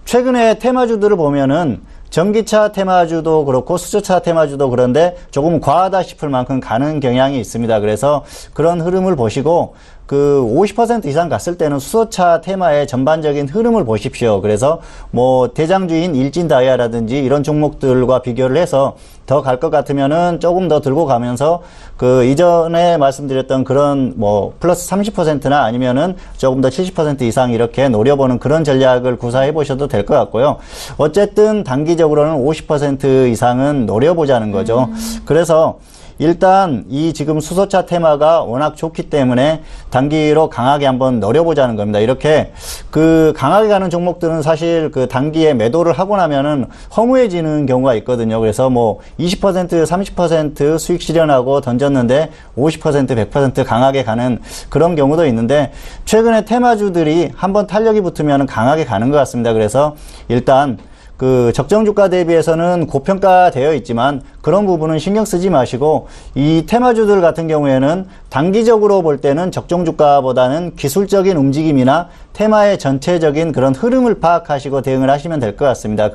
최근에 테마주들을 보면은 전기차 테마주도 그렇고 수소차 테마주도 그런데 조금 과하다 싶을 만큼 가는 경향이 있습니다. 그래서 그런 흐름을 보시고 그 50% 이상 갔을 때는 수소차 테마의 전반적인 흐름을 보십시오. 그래서 뭐 대장주인 일진다이아라든지 이런 종목들과 비교를 해서 더 갈 것 같으면은 조금 더 들고 가면서 그 이전에 말씀드렸던 그런 뭐 플러스 30%나 아니면은 조금 더 70% 이상 이렇게 노려보는 그런 전략을 구사해 보셔도 될 것 같고요. 어쨌든 단기적으로는 50% 이상은 노려보자는 거죠. 그래서 일단 이 지금 수소차 테마가 워낙 좋기 때문에 단기로 강하게 한번 노려보자는 겁니다. 이렇게 그 강하게 가는 종목들은 사실 그 단기에 매도를 하고 나면은 허무해지는 경우가 있거든요. 그래서 뭐 20%, 30% 수익 실현하고 던졌는데 50%, 100% 강하게 가는 그런 경우도 있는데 최근에 테마주들이 한번 탄력이 붙으면 강하게 가는 것 같습니다. 그래서 일단 그 적정 주가 대비해서는 고평가되어 있지만 그런 부분은 신경 쓰지 마시고 이 테마주들 같은 경우에는 단기적으로 볼 때는 적정주가보다는 기술적인 움직임이나 테마의 전체적인 그런 흐름을 파악하시고 대응을 하시면 될 것 같습니다.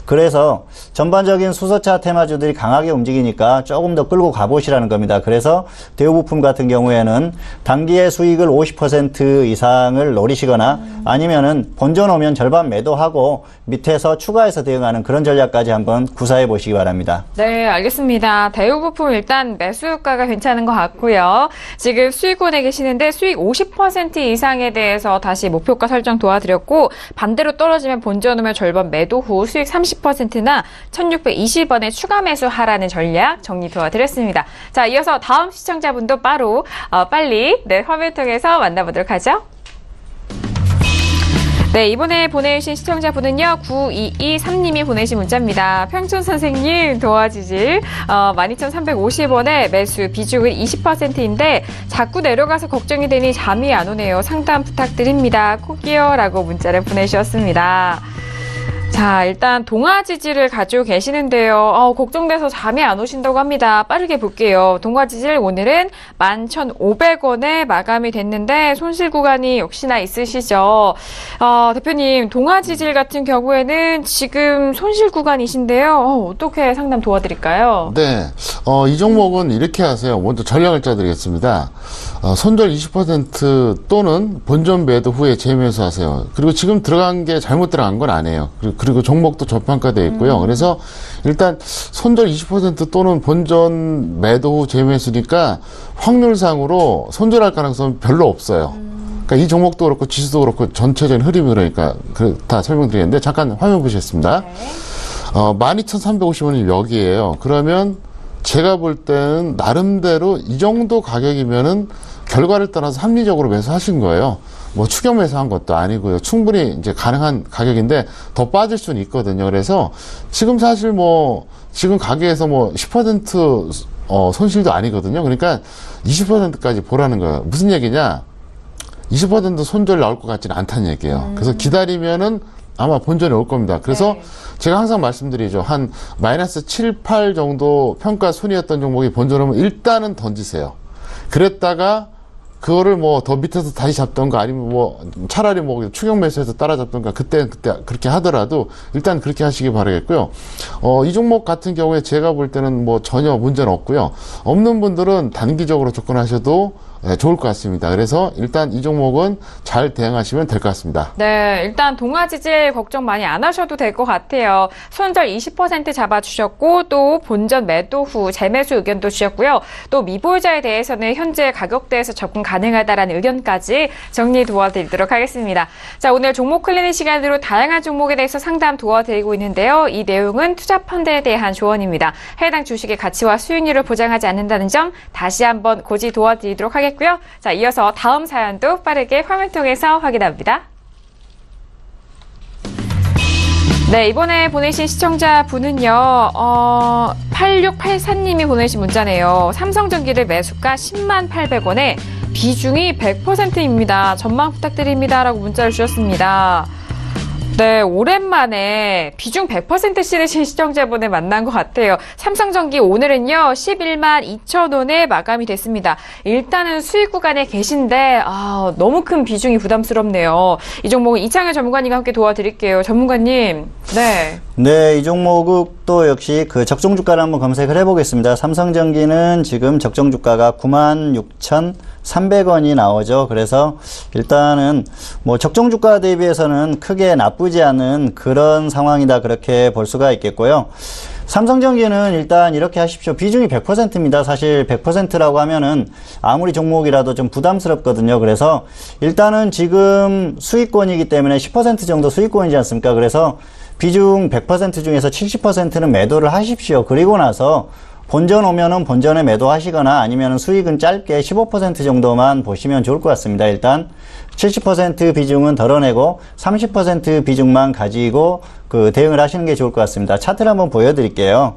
그래서 전반적인 수소차 테마주들이 강하게 움직이니까 조금 더 끌고 가보시라는 겁니다. 그래서 대우부품 같은 경우에는 단기의 수익을 50% 이상을 노리시거나 아니면은 본전 오면 절반 매도하고 밑에서 추가해서 대응하는 그런 전략까지 한번 구사해 보시기 바랍니다.
네, 알겠습니다. 대우부품 일단 매수가가 괜찮은 것 같고요. 지금 수익원에 계시는데 수익 50% 이상에 대해서 다시 목표가 설정 도와드렸고 반대로 떨어지면 본전 오면 절반 매도 후 수익 30%나 1620원에 추가 매수하라는 전략 정리 도와드렸습니다. 자, 이어서 다음 시청자분도 빨리 화면 통해서 만나보도록 하죠. 네, 이번에 보내주신 시청자분은요, 9223님이 보내신 문자입니다. 평촌 선생님 도와주질 12,350원에 매수 비중은 20%인데 자꾸 내려가서 걱정이 되니 잠이 안 오네요. 상담 부탁드립니다. 콕이요 라고 문자를 보내주셨습니다. 자, 일단 동아지지를 가지고 계시는데요. 걱정돼서 잠이 안 오신다고 합니다. 빠르게 볼게요. 동아지질 오늘은 11,500원에 마감이 됐는데 손실 구간이 역시나 있으시죠. 대표님, 동아지질 같은 경우에는 지금 손실 구간이신데요. 어떻게 상담 도와드릴까요?
네, 이 종목은 이렇게 하세요. 먼저 전략을 짜드리겠습니다. 손절 20% 또는 본전 매도 후에 재매수하세요. 그리고 지금 들어간 게 잘못 들어간 건 아니에요. 그리고 종목도 저평가되어 있고요. 그래서 일단 손절 20% 또는 본전 매도 후 재매수니까 확률상으로 손절할 가능성은 별로 없어요. 그러니까 이 종목도 그렇고 지수도 그렇고 전체적인 흐름이 그러니까 다 설명드리겠는데 잠깐 화면 보시겠습니다.
네.
12,350원이 여기에요. 그러면 제가 볼 때는 나름대로 이 정도 가격이면은 결과를 떠나서 합리적으로 매수하신 거예요. 뭐 추격 매수한 것도 아니고요. 충분히 이제 가능한 가격인데 더 빠질 수는 있거든요. 그래서 지금 사실 지금 가게에서 10% 손실도 아니거든요. 그러니까 20%까지 보라는 거예요. 무슨 얘기냐? 20% 손절 나올 것 같지는 않다는 얘기예요. 그래서 기다리면은 아마 본전이 올 겁니다. 그래서 제가 항상 말씀드리죠. 한 마이너스 7, 8 정도 평가 순이었던 종목이 본전 오면 일단은 던지세요. 그랬다가 그거를 더 밑에서 다시 잡던가 아니면 차라리 추격 매수해서 따라잡던가 그때 그렇게 하더라도 일단 그렇게 하시기 바라겠고요. 이 종목 같은 경우에 제가 볼 때는 전혀 문제는 없고요. 없는 분들은 단기적으로 접근하셔도 좋을 것 같습니다. 그래서 일단 이 종목은 잘 대응하시면 될 것 같습니다.
네, 일단 동아지질 걱정 많이 안 하셔도 될 것 같아요. 손절 20% 잡아주셨고 또 본전 매도 후 재매수 의견도 주셨고요. 또 미보유자에 대해서는 현재 가격대에서 접근 가능하다라는 의견까지 정리 도와드리도록 하겠습니다. 자, 오늘 종목 클리닉 시간으로 다양한 종목에 대해서 상담 도와드리고 있는데요. 이 내용은 투자 펀드에 대한 조언입니다. 해당 주식의 가치와 수익률을 보장하지 않는다는 점 다시 한번 고지 도와드리도록 하겠습니다. 자, 이어서 다음 사연도 빠르게 화면 통해서 확인합니다. 네, 이번에 보내신 시청자분은요, 8684님이 보내신 문자네요. 삼성전기를 매수가 108,000원에 비중이 100%입니다. 전망 부탁드립니다. 라고 문자를 주셨습니다. 네, 오랜만에 비중 100% 실으신 시청자분을 만난 것 같아요. 삼성전기 오늘은요, 112,200,000원에 마감이 됐습니다. 일단은 수익 구간에 계신데, 너무 큰 비중이 부담스럽네요. 이 종목은 이창현 전문가님과 함께 도와드릴게요. 전문가님, 네.
네, 이 종목도 역시 그 적정주가를 한번 검색을 해보겠습니다. 삼성전기는 지금 적정주가가 96,300원이 나오죠. 그래서 일단은 적정주가 대비해서는 크게 나쁘지 않은 그런 상황이다. 그렇게 볼 수가 있겠고요. 삼성전기는 일단 이렇게 하십시오. 비중이 100%입니다. 사실 100%라고 하면은 아무리 종목이라도 좀 부담스럽거든요. 그래서 일단은 지금 수익권이기 때문에 10% 정도 수익권이지 않습니까? 그래서 비중 100% 중에서 70%는 매도를 하십시오. 그리고 나서 본전 오면은 본전에 매도하시거나 아니면은 수익은 짧게 15% 정도만 보시면 좋을 것 같습니다. 일단 70% 비중은 덜어내고 30% 비중만 가지고 대응을 하시는 게 좋을 것 같습니다. 차트를 한번 보여드릴게요.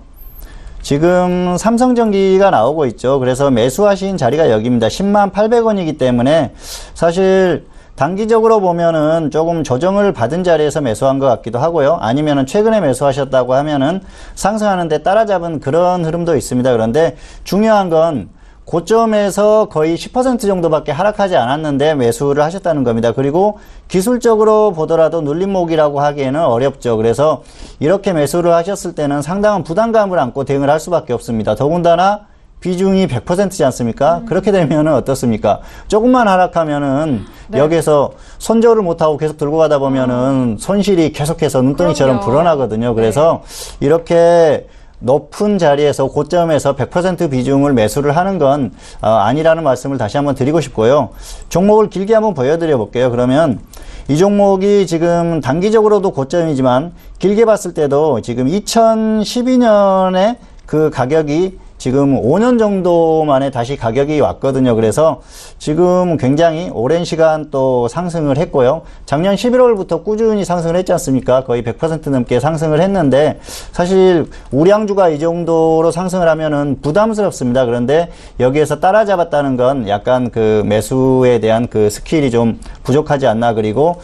지금 삼성전기가 나오고 있죠. 그래서 매수하신 자리가 여기입니다. 108,000원이기 때문에 사실 단기적으로 보면은 조금 조정을 받은 자리에서 매수한 것 같기도 하고요. 아니면은 최근에 매수하셨다고 하면은 상승하는데 따라잡은 그런 흐름도 있습니다. 그런데 중요한 건 고점에서 거의 10% 정도밖에 하락하지 않았는데 매수를 하셨다는 겁니다. 그리고 기술적으로 보더라도 눌림목이라고 하기에는 어렵죠. 그래서 이렇게 매수를 하셨을 때는 상당한 부담감을 안고 대응을 할 수밖에 없습니다. 더군다나 비중이 100%지 않습니까? 그렇게 되면은 어떻습니까? 조금만 하락하면은 네. 여기서 손절을 못하고 계속 들고 가다 보면은 손실이 계속해서 눈덩이처럼 불어나거든요. 그래서 네. 이렇게 높은 자리에서 고점에서 100% 비중을 매수를 하는 건 아니라는 말씀을 다시 한번 드리고 싶고요. 종목을 길게 한번 보여드려 볼게요. 그러면 이 종목이 지금 단기적으로도 고점이지만 길게 봤을 때도 지금 2012년에 그 가격이 지금 5년 정도 만에 다시 가격이 왔거든요. 그래서 지금 굉장히 오랜 시간 또 상승을 했고요. 작년 11월부터 꾸준히 상승을 했지 않습니까? 거의 100% 넘게 상승을 했는데 사실 우량주가 이 정도로 상승을 하면은 부담스럽습니다. 그런데 여기에서 따라잡았다는 건 약간 그 매수에 대한 그 스킬이 좀 부족하지 않나. 그리고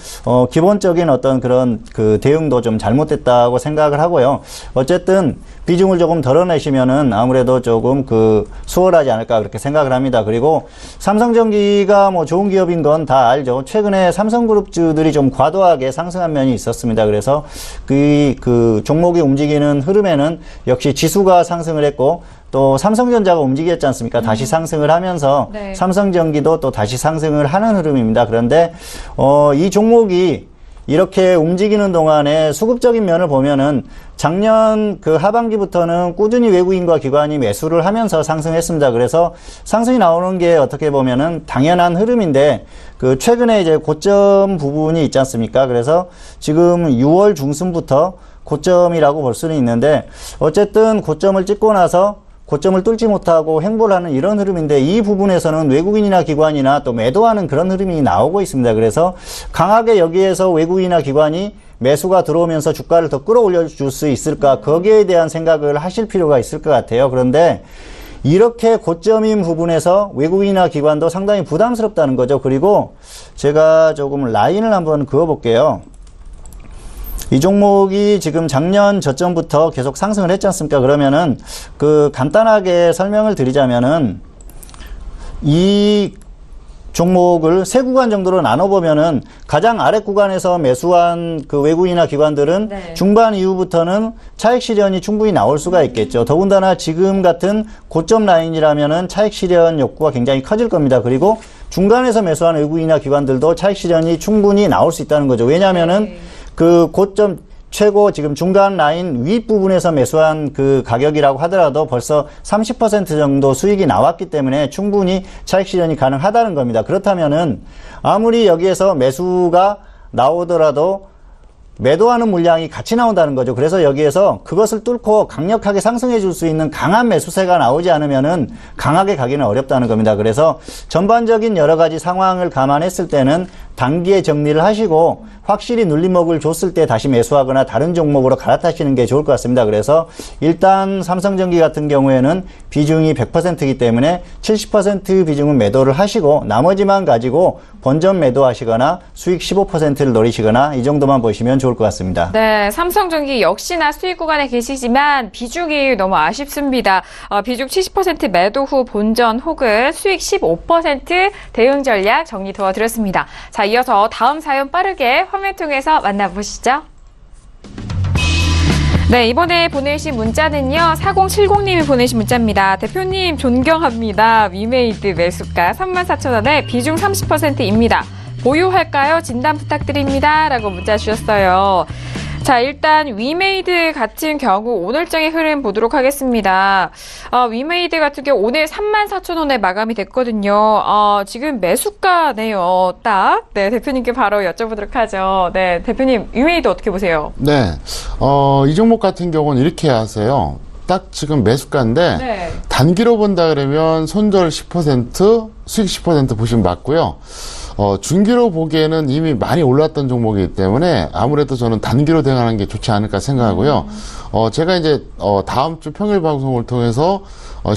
기본적인 어떤 그런 그 대응도 좀 잘못됐다고 생각을 하고요. 어쨌든 비중을 조금 덜어내시면은 아무래도 조금 그 수월하지 않을까 그렇게 생각을 합니다. 그리고 삼성전기가 뭐 좋은 기업인 건 다 알죠. 최근에 삼성그룹주들이 좀 과도하게 상승한 면이 있었습니다. 그래서 그 종목이 움직이는 흐름에는 역시 지수가 상승을 했고 또 삼성전자가 움직였지 않습니까? 다시 상승을 하면서 네. 삼성전기도 또 다시 상승을 하는 흐름입니다. 그런데 이 종목이 이렇게 움직이는 동안에 수급적인 면을 보면은 작년 그 하반기부터는 꾸준히 외국인과 기관이 매수를 하면서 상승했습니다. 그래서 상승이 나오는 게 어떻게 보면은 당연한 흐름인데 그 최근에 이제 고점 부분이 있지 않습니까? 그래서 지금 6월 중순부터 고점이라고 볼 수는 있는데 어쨌든 고점을 찍고 나서 고점을 뚫지 못하고 횡보를 하는 이런 흐름인데 이 부분에서는 외국인이나 기관이나 또 매도하는 그런 흐름이 나오고 있습니다. 그래서 강하게 여기에서 외국인이나 기관이 매수가 들어오면서 주가를 더 끌어올려 줄 수 있을까 거기에 대한 생각을 하실 필요가 있을 것 같아요. 그런데 이렇게 고점인 부분에서 외국인이나 기관도 상당히 부담스럽다는 거죠. 그리고 제가 조금 라인을 한번 그어볼게요. 이 종목이 지금 작년 저점부터 계속 상승을 했지 않습니까? 그러면은 그 간단하게 설명을 드리자면은 이 종목을 세 구간 정도로 나눠보면은 가장 아래 구간에서 매수한 그 외국인이나 기관들은 네. 중반 이후부터는 차익 실현이 충분히 나올 수가 있겠죠. 더군다나 지금 같은 고점 라인이라면은 차익 실현 욕구가 굉장히 커질 겁니다. 그리고 중간에서 매수한 외국인이나 기관들도 차익 실현이 충분히 나올 수 있다는 거죠. 왜냐하면은 네. 그 고점 최고 지금 중간 라인 윗부분에서 매수한 그 가격이라고 하더라도 벌써 30% 정도 수익이 나왔기 때문에 충분히 차익 실현이 가능하다는 겁니다. 그렇다면은 아무리 여기에서 매수가 나오더라도 매도하는 물량이 같이 나온다는 거죠. 그래서 여기에서 그것을 뚫고 강력하게 상승해 줄 수 있는 강한 매수세가 나오지 않으면은 강하게 가기는 어렵다는 겁니다. 그래서 전반적인 여러 가지 상황을 감안했을 때는 단기에 정리를 하시고 확실히 눌림목을 줬을 때 다시 매수하거나 다른 종목으로 갈아타시는 게 좋을 것 같습니다. 그래서 일단 삼성전기 같은 경우에는 비중이 100%이기 때문에 70% 비중은 매도를 하시고 나머지만 가지고 본전 매도하시거나 수익 15%를 노리시거나 이 정도만 보시면 좋을 것 같습니다.
네, 삼성전기 역시나 수익 구간에 계시지만 비중이 너무 아쉽습니다. 비중 70% 매도 후 본전 혹은 수익 15% 대응 전략 정리 도와드렸습니다. 자, 이어서 다음 사연 빠르게 화면 통해서 만나보시죠. 네, 이번에 보내신 문자는요. 4070님이 보내신 문자입니다. 대표님 존경합니다. 위메이드 매수가 34,000원에 비중 30%입니다. 보유할까요? 진단 부탁드립니다. 라고 문자 주셨어요. 자, 일단 위메이드 같은 경우 오늘장의 흐름 보도록 하겠습니다. 위메이드 같은 경우 오늘 34,000원에 마감이 됐거든요. 지금 매수가네요. 딱. 네, 대표님께 바로 여쭤보도록 하죠. 네, 대표님 위메이드 어떻게 보세요?
네, 이 종목 같은 경우는 이렇게 하세요. 딱 지금 매수가인데 네. 단기로 본다 그러면 손절 10%, 수익 10% 보시면 맞고요. 중기로 보기에는 이미 많이 올랐던 종목이기 때문에 아무래도 저는 단기로 대응하는 게 좋지 않을까 생각하고요. 제가 이제 다음 주 평일 방송을 통해서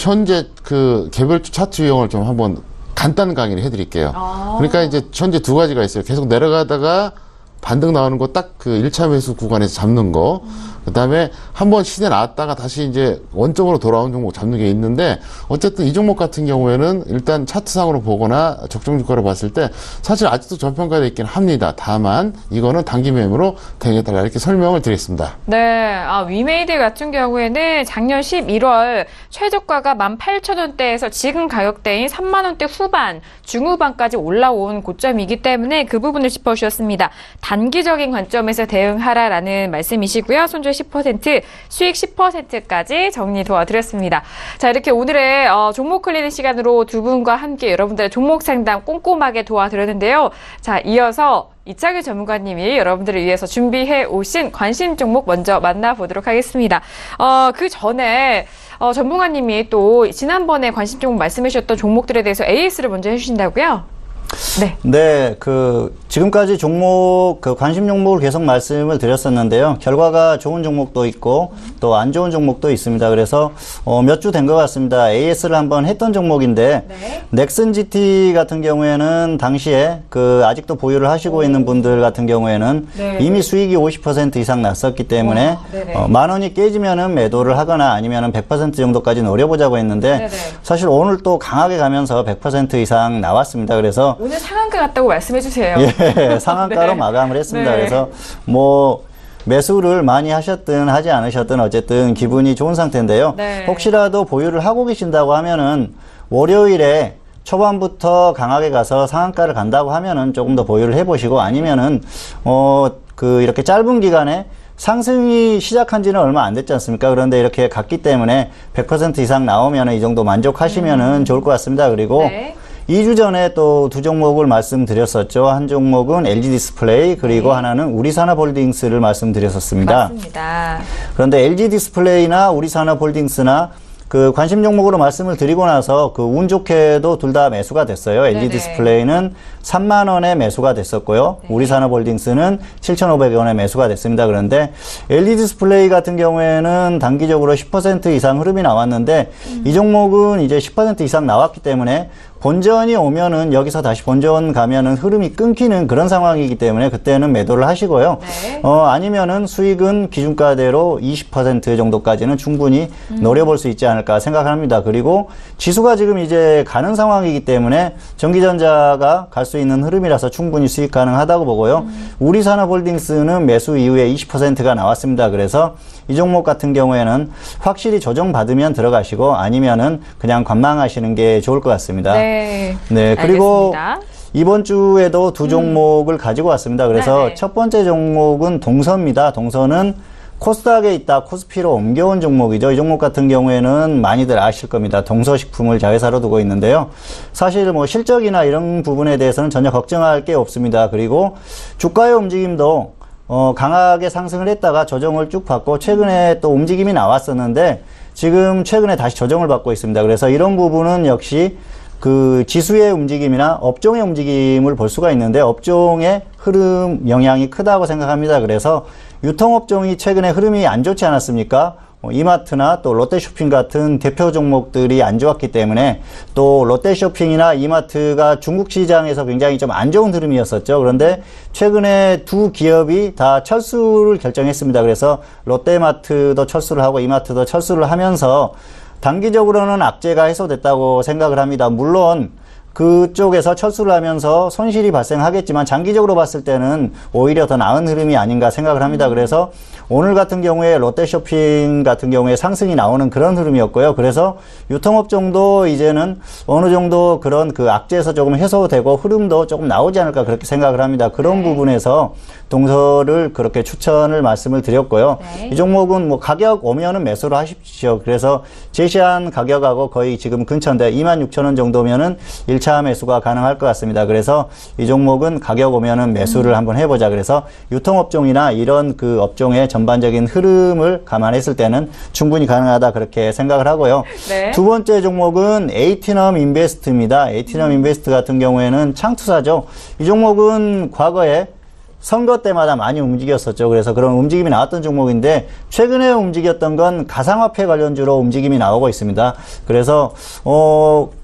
현재 그 개별주 차트 유형을 좀 한번 간단 강의를 해드릴게요. 그러니까 이제 현재 두 가지가 있어요. 계속 내려가다가 반등 나오는 거 딱 그 1차 매수 구간에서 잡는 거. 그 다음에 한번 시대 나왔다가 다시 이제 원점으로 돌아온 종목 잡는 게 있는데, 어쨌든 이 종목 같은 경우에는 일단 차트상으로 보거나 적정 주가로 봤을 때 사실 아직도 저평가되어 있긴 합니다. 다만 이거는 단기 매매로 대응해달라 이렇게 설명을 드리겠습니다.
네, 위메이드 같은 경우에는 작년 11월 최저가가 18,000원대에서 지금 가격대인 3만원대 후반, 중후반까지 올라온 고점이기 때문에 그 부분을 짚어주셨습니다. 단기적인 관점에서 대응하라라는 말씀이시고요. 손절 10%, 수익 10%까지 정리 도와드렸습니다. 자, 이렇게 오늘의 종목 클리닉 시간으로 두 분과 함께 여러분들의 종목 상담 꼼꼼하게 도와드렸는데요. 자, 이어서 이창규 전문가님이 여러분들을 위해서 준비해 오신 관심 종목 먼저 만나보도록 하겠습니다. 그 전에 전문가님이 또 지난번에 관심 종목 말씀해 주셨던 종목들에 대해서 AS를 먼저 해주신다고요?
네, 지금까지 종목, 관심 종목을 계속 말씀을 드렸었는데요. 결과가 좋은 종목도 있고, 또 안 좋은 종목도 있습니다. 그래서, 몇 주 된 것 같습니다. AS를 한번 했던 종목인데, 넥슨 GT 같은 경우에는 당시에 아직도 보유를 하시고 있는 분들 같은 경우에는 이미 수익이 50% 이상 났었기 때문에, 10,000원이 깨지면은 매도를 하거나 아니면은 100% 정도까지 노려보자고 했는데, 사실 오늘 또 강하게 가면서 100% 이상 나왔습니다. 그래서,
오늘 상한가 같다고 말씀해 주세요.
예, 상한가로 마감을 했습니다. 그래서 매수를 많이 하셨든 하지 않으셨든 어쨌든 기분이 좋은 상태인데요. 혹시라도 보유를 하고 계신다고 하면은 월요일에 초반부터 강하게 가서 상한가를 간다고 하면은 조금 더 보유를 해보시고, 아니면은 이렇게 짧은 기간에 상승이 시작한 지는 얼마 안 됐지 않습니까? 그런데 이렇게 갔기 때문에 100% 이상 나오면은 이 정도 만족하시면은 좋을 것 같습니다. 그리고 2주 전에 또 두 종목을 말씀드렸었죠. 한 종목은 LG 디스플레이, 그리고 하나는 우리산업홀딩스를 말씀드렸었습니다.
맞습니다.
그런데 LG 디스플레이나 우리산업홀딩스나 관심 종목으로 말씀을 드리고 나서 운 좋게도 둘 다 매수가 됐어요. LG 디스플레이는 3만원에 매수가 됐었고요. 우리산업홀딩스는 7,500원에 매수가 됐습니다. 그런데 LG 디스플레이 같은 경우에는 단기적으로 10% 이상 흐름이 나왔는데, 이 종목은 이제 10% 이상 나왔기 때문에 본전이 오면은 여기서 다시 본전 가면은 흐름이 끊기는 그런 상황이기 때문에 그때는 매도를 하시고요. 아니면은 수익은 기준가대로 20% 정도까지는 충분히 노려볼 수 있지 않을까 생각합니다. 그리고 지수가 지금 이제 가는 상황이기 때문에 전기전자가 갈 수 있는 흐름이라서 충분히 수익 가능하다고 보고요. 우리산업홀딩스는 매수 이후에 20%가 나왔습니다. 그래서 이 종목 같은 경우에는 확실히 조정받으면 들어가시고, 아니면은 그냥 관망하시는 게 좋을 것 같습니다.
네,
그리고
알겠습니다.
이번 주에도 두 종목을 가지고 왔습니다. 그래서 첫 번째 종목은 동서입니다. 동서는 코스닥에 있다 코스피로 옮겨온 종목이죠. 이 종목 같은 경우에는 많이들 아실 겁니다. 동서식품을 자회사로 두고 있는데요. 사실 실적이나 이런 부분에 대해서는 전혀 걱정할 게 없습니다. 그리고 주가의 움직임도 강하게 상승을 했다가 조정을 쭉 받고, 최근에 또 움직임이 나왔었는데 지금 최근에 다시 조정을 받고 있습니다. 그래서 이런 부분은 역시 지수의 움직임이나 업종의 움직임을 볼 수가 있는데, 업종의 흐름 영향이 크다고 생각합니다. 그래서 유통업종이 최근에 흐름이 안 좋지 않았습니까? 이마트나 또 롯데쇼핑 같은 대표 종목들이 안 좋았기 때문에, 또 롯데쇼핑이나 이마트가 중국 시장에서 굉장히 좀 안 좋은 흐름이었었죠. 그런데 최근에 두 기업이 다 철수를 결정했습니다. 그래서 롯데마트도 철수를 하고 이마트도 철수를 하면서 단기적으로는 악재가 해소됐다고 생각을 합니다. 물론 그쪽에서 철수를 하면서 손실이 발생하겠지만 장기적으로 봤을 때는 오히려 더 나은 흐름이 아닌가 생각을 합니다. 그래서 오늘 같은 경우에 롯데쇼핑 같은 경우에 상승이 나오는 그런 흐름이었고요. 그래서 유통업종도 이제는 어느 정도 그런 악재에서 조금 해소되고 흐름도 조금 나오지 않을까 그렇게 생각을 합니다. 그런 부분에서 동서를 그렇게 추천을 말씀을 드렸고요. 이 종목은 가격 오면은 매수를 하십시오. 그래서 제시한 가격하고 거의 지금 근처인데 26,000원 정도면은 1차 매수가 가능할 것 같습니다. 그래서 이 종목은 가격 오면은 매수를 한번 해보자. 그래서 유통업종이나 이런 업종의 전반적인 흐름을 감안했을 때는 충분히 가능하다 그렇게 생각을 하고요. 두 번째 종목은 에이티넘 인베스트입니다. 에이티넘 인베스트 같은 경우에는 창투사죠. 이 종목은 과거에 선거 때마다 많이 움직였었죠. 그래서 그런 움직임이 나왔던 종목인데 최근에 움직였던 건 가상화폐 관련주로 움직임이 나오고 있습니다. 그래서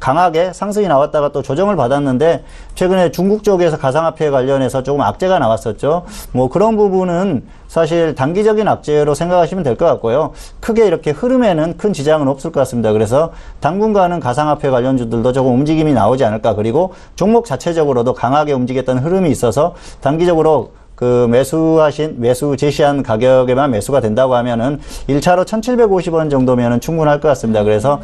강하게 상승이 나왔다가 또 조정을 받았는데 최근에 중국 쪽에서 가상화폐 관련해서 조금 악재가 나왔었죠. 뭐 그런 부분은 사실 단기적인 악재로 생각하시면 될 것 같고요. 크게 이렇게 흐름에는 큰 지장은 없을 것 같습니다. 그래서 당분간은 가상화폐 관련주들도 조금 움직임이 나오지 않을까. 그리고 종목 자체적으로도 강하게 움직였던 흐름이 있어서 단기적으로 그 매수 제시한 가격에만 매수가 된다고 하면은 1차로 1,750원 정도면은 충분할 것 같습니다. 그래서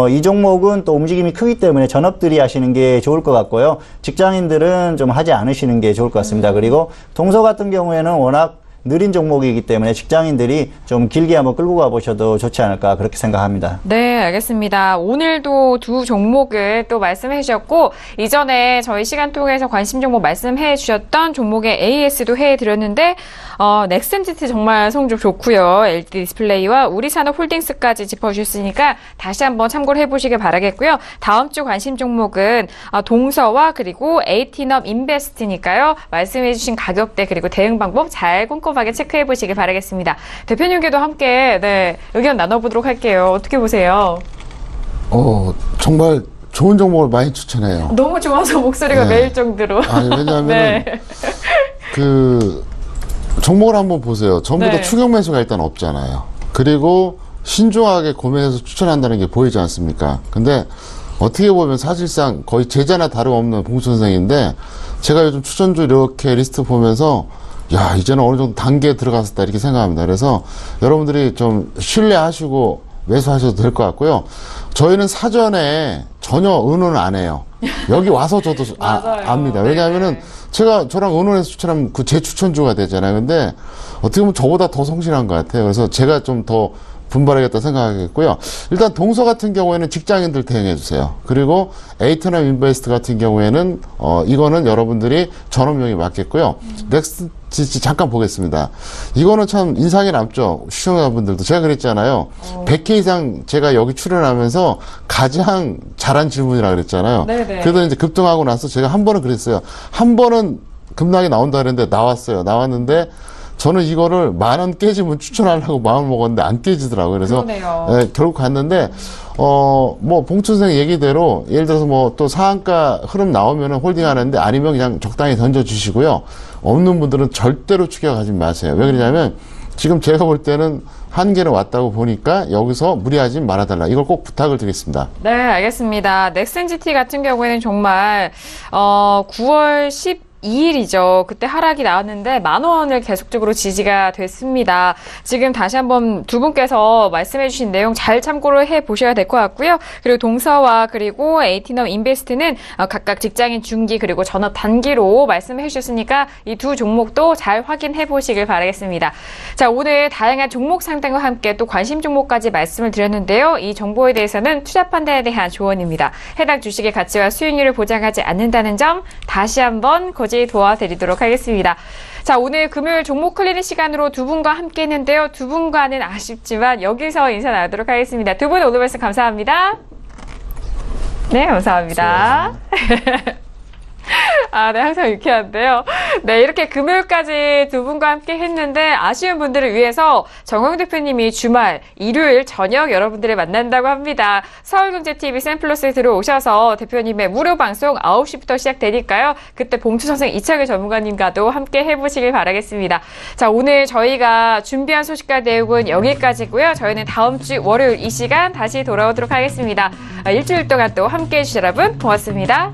이 종목은 또 움직임이 크기 때문에 전업들이 하시는 게 좋을 것 같고요. 직장인들은 좀 하지 않으시는 게 좋을 것 같습니다. 그리고 동서 같은 경우에는 워낙 느린 종목이기 때문에 직장인들이 좀 길게 한번 끌고 가보셔도 좋지 않을까 그렇게 생각합니다.
네, 알겠습니다. 오늘도 두 종목을 또 말씀해 주셨고 이전에 저희 시간 통해서 관심 종목 말씀해 주셨던 종목의 AS도 해드렸는데 넥슨지트 정말 성적 좋고요. LG 디스플레이와 우리산업홀딩스까지 짚어주셨으니까 다시 한번 참고를 해보시길 바라겠고요. 다음 주 관심 종목은 동서와 그리고 에이티넘 인베스트니까요. 말씀해 주신 가격대 그리고 대응 방법 잘 꼼꼼하게 체크해 보시길 바라겠습니다. 대표님께도 함께 의견 나눠보도록 할게요. 어떻게 보세요?
정말 좋은 종목을 많이 추천해요.
너무 좋아서 목소리가 매일 정도로.
왜냐하면 종목을 한번 보세요. 전부 다 추격 매수가 일단 없잖아요. 그리고 신중하게 고민해서 추천한다는 게 보이지 않습니까? 근데 어떻게 보면 사실상 거의 제자나 다름없는 봉수 선생인데 제가 요즘 추천주 이렇게 리스트 보면서 야, 이제는 어느 정도 단계에 들어갔었다 이렇게 생각합니다. 그래서 여러분들이 좀 신뢰하시고 매수하셔도 될 것 같고요. 저희는 사전에 전혀 의논을 안 해요. 여기 와서 저도 압니다. 왜냐하면은 저랑 의논해서 추천하면 그 제 추천주가 되잖아요. 근데 어떻게 보면 저보다 더 성실한 것 같아요. 그래서 제가 좀 더 분발하겠다 생각하겠고요. 일단 동서 같은 경우에는 직장인들 대응해 주세요. 그리고 에이트넘 인베스트 같은 경우에는 이거는 여러분들이 전업용이 맞겠고요. 넥스트 잠깐 보겠습니다. 이거는 참 인상이 남죠. 시청자분들도. 제가 그랬잖아요. 100회 이상 제가 여기 출연하면서 가장 잘한 질문이라 그랬잖아요. 그래도 이제 급등하고 나서 제가 한 번은 그랬어요. 한 번은 급락이 나온다 그랬는데 나왔는데 저는 이거를 10,000원 깨지면 추천하려고 마음을 먹었는데 안 깨지더라고요. 그래서 결국 갔는데 봉춘 선생 얘기대로 예를 들어서 또 상한가 흐름 나오면은 홀딩 하는데 아니면 그냥 적당히 던져주시고요. 없는 분들은 절대로 추격하지 마세요. 왜 그러냐면 지금 제가 볼 때는 한계는 왔다고 보니까 여기서 무리하지 말아달라. 이걸 꼭 부탁을 드리겠습니다.
네, 알겠습니다. 넥슨GT 같은 경우에는 정말 9월 12일이죠. 그때 하락이 나왔는데 10,000원을 계속적으로 지지가 됐습니다. 지금 다시 한번 두 분께서 말씀해 주신 내용 잘 참고를 해 보셔야 될 것 같고요. 그리고 동서와 그리고 에이티넘 인베스트는 각각 직장인 중기 그리고 전업 단기로 말씀해 주셨으니까 이 두 종목도 잘 확인해 보시길 바라겠습니다. 자, 오늘 다양한 종목 상담과 함께 또 관심 종목까지 말씀을 드렸는데요. 이 정보에 대해서는 투자 판단에 대한 조언입니다. 해당 주식의 가치와 수익률을 보장하지 않는다는 점 다시 한번 도와드리도록 하겠습니다. 자, 오늘 금요일 종목 클리닉 시간으로 두 분과 함께 했는데요. 두 분과는 아쉽지만 여기서 인사 나누도록 하겠습니다. 두 분 오늘 말씀 감사합니다. 네, 감사합니다. 네, 항상 유쾌한데요. 네, 이렇게 금요일까지 두 분과 함께 했는데 아쉬운 분들을 위해서 정영 대표님이 주말, 일요일 저녁 여러분들을 만난다고 합니다. 서울경제TV 샘플러스에 들어오셔서 대표님의 무료 방송 9시부터 시작되니까요. 그때 봉투 선생 이창일 전문가님과도 함께 해보시길 바라겠습니다. 자, 오늘 저희가 준비한 소식과 내용은 여기까지고요. 저희는 다음 주 월요일 이 시간 다시 돌아오도록 하겠습니다. 일주일 동안 또 함께 해주신 여러분 고맙습니다.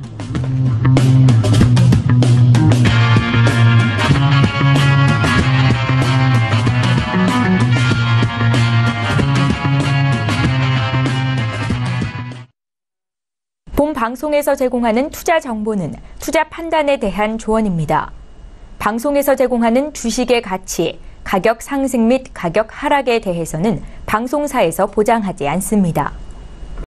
본 방송에서 제공하는 투자 정보는 투자 판단에 대한 조언입니다. 방송에서 제공하는 주식의 가치, 가격 상승 및 가격 하락에 대해서는 방송사에서 보장하지 않습니다.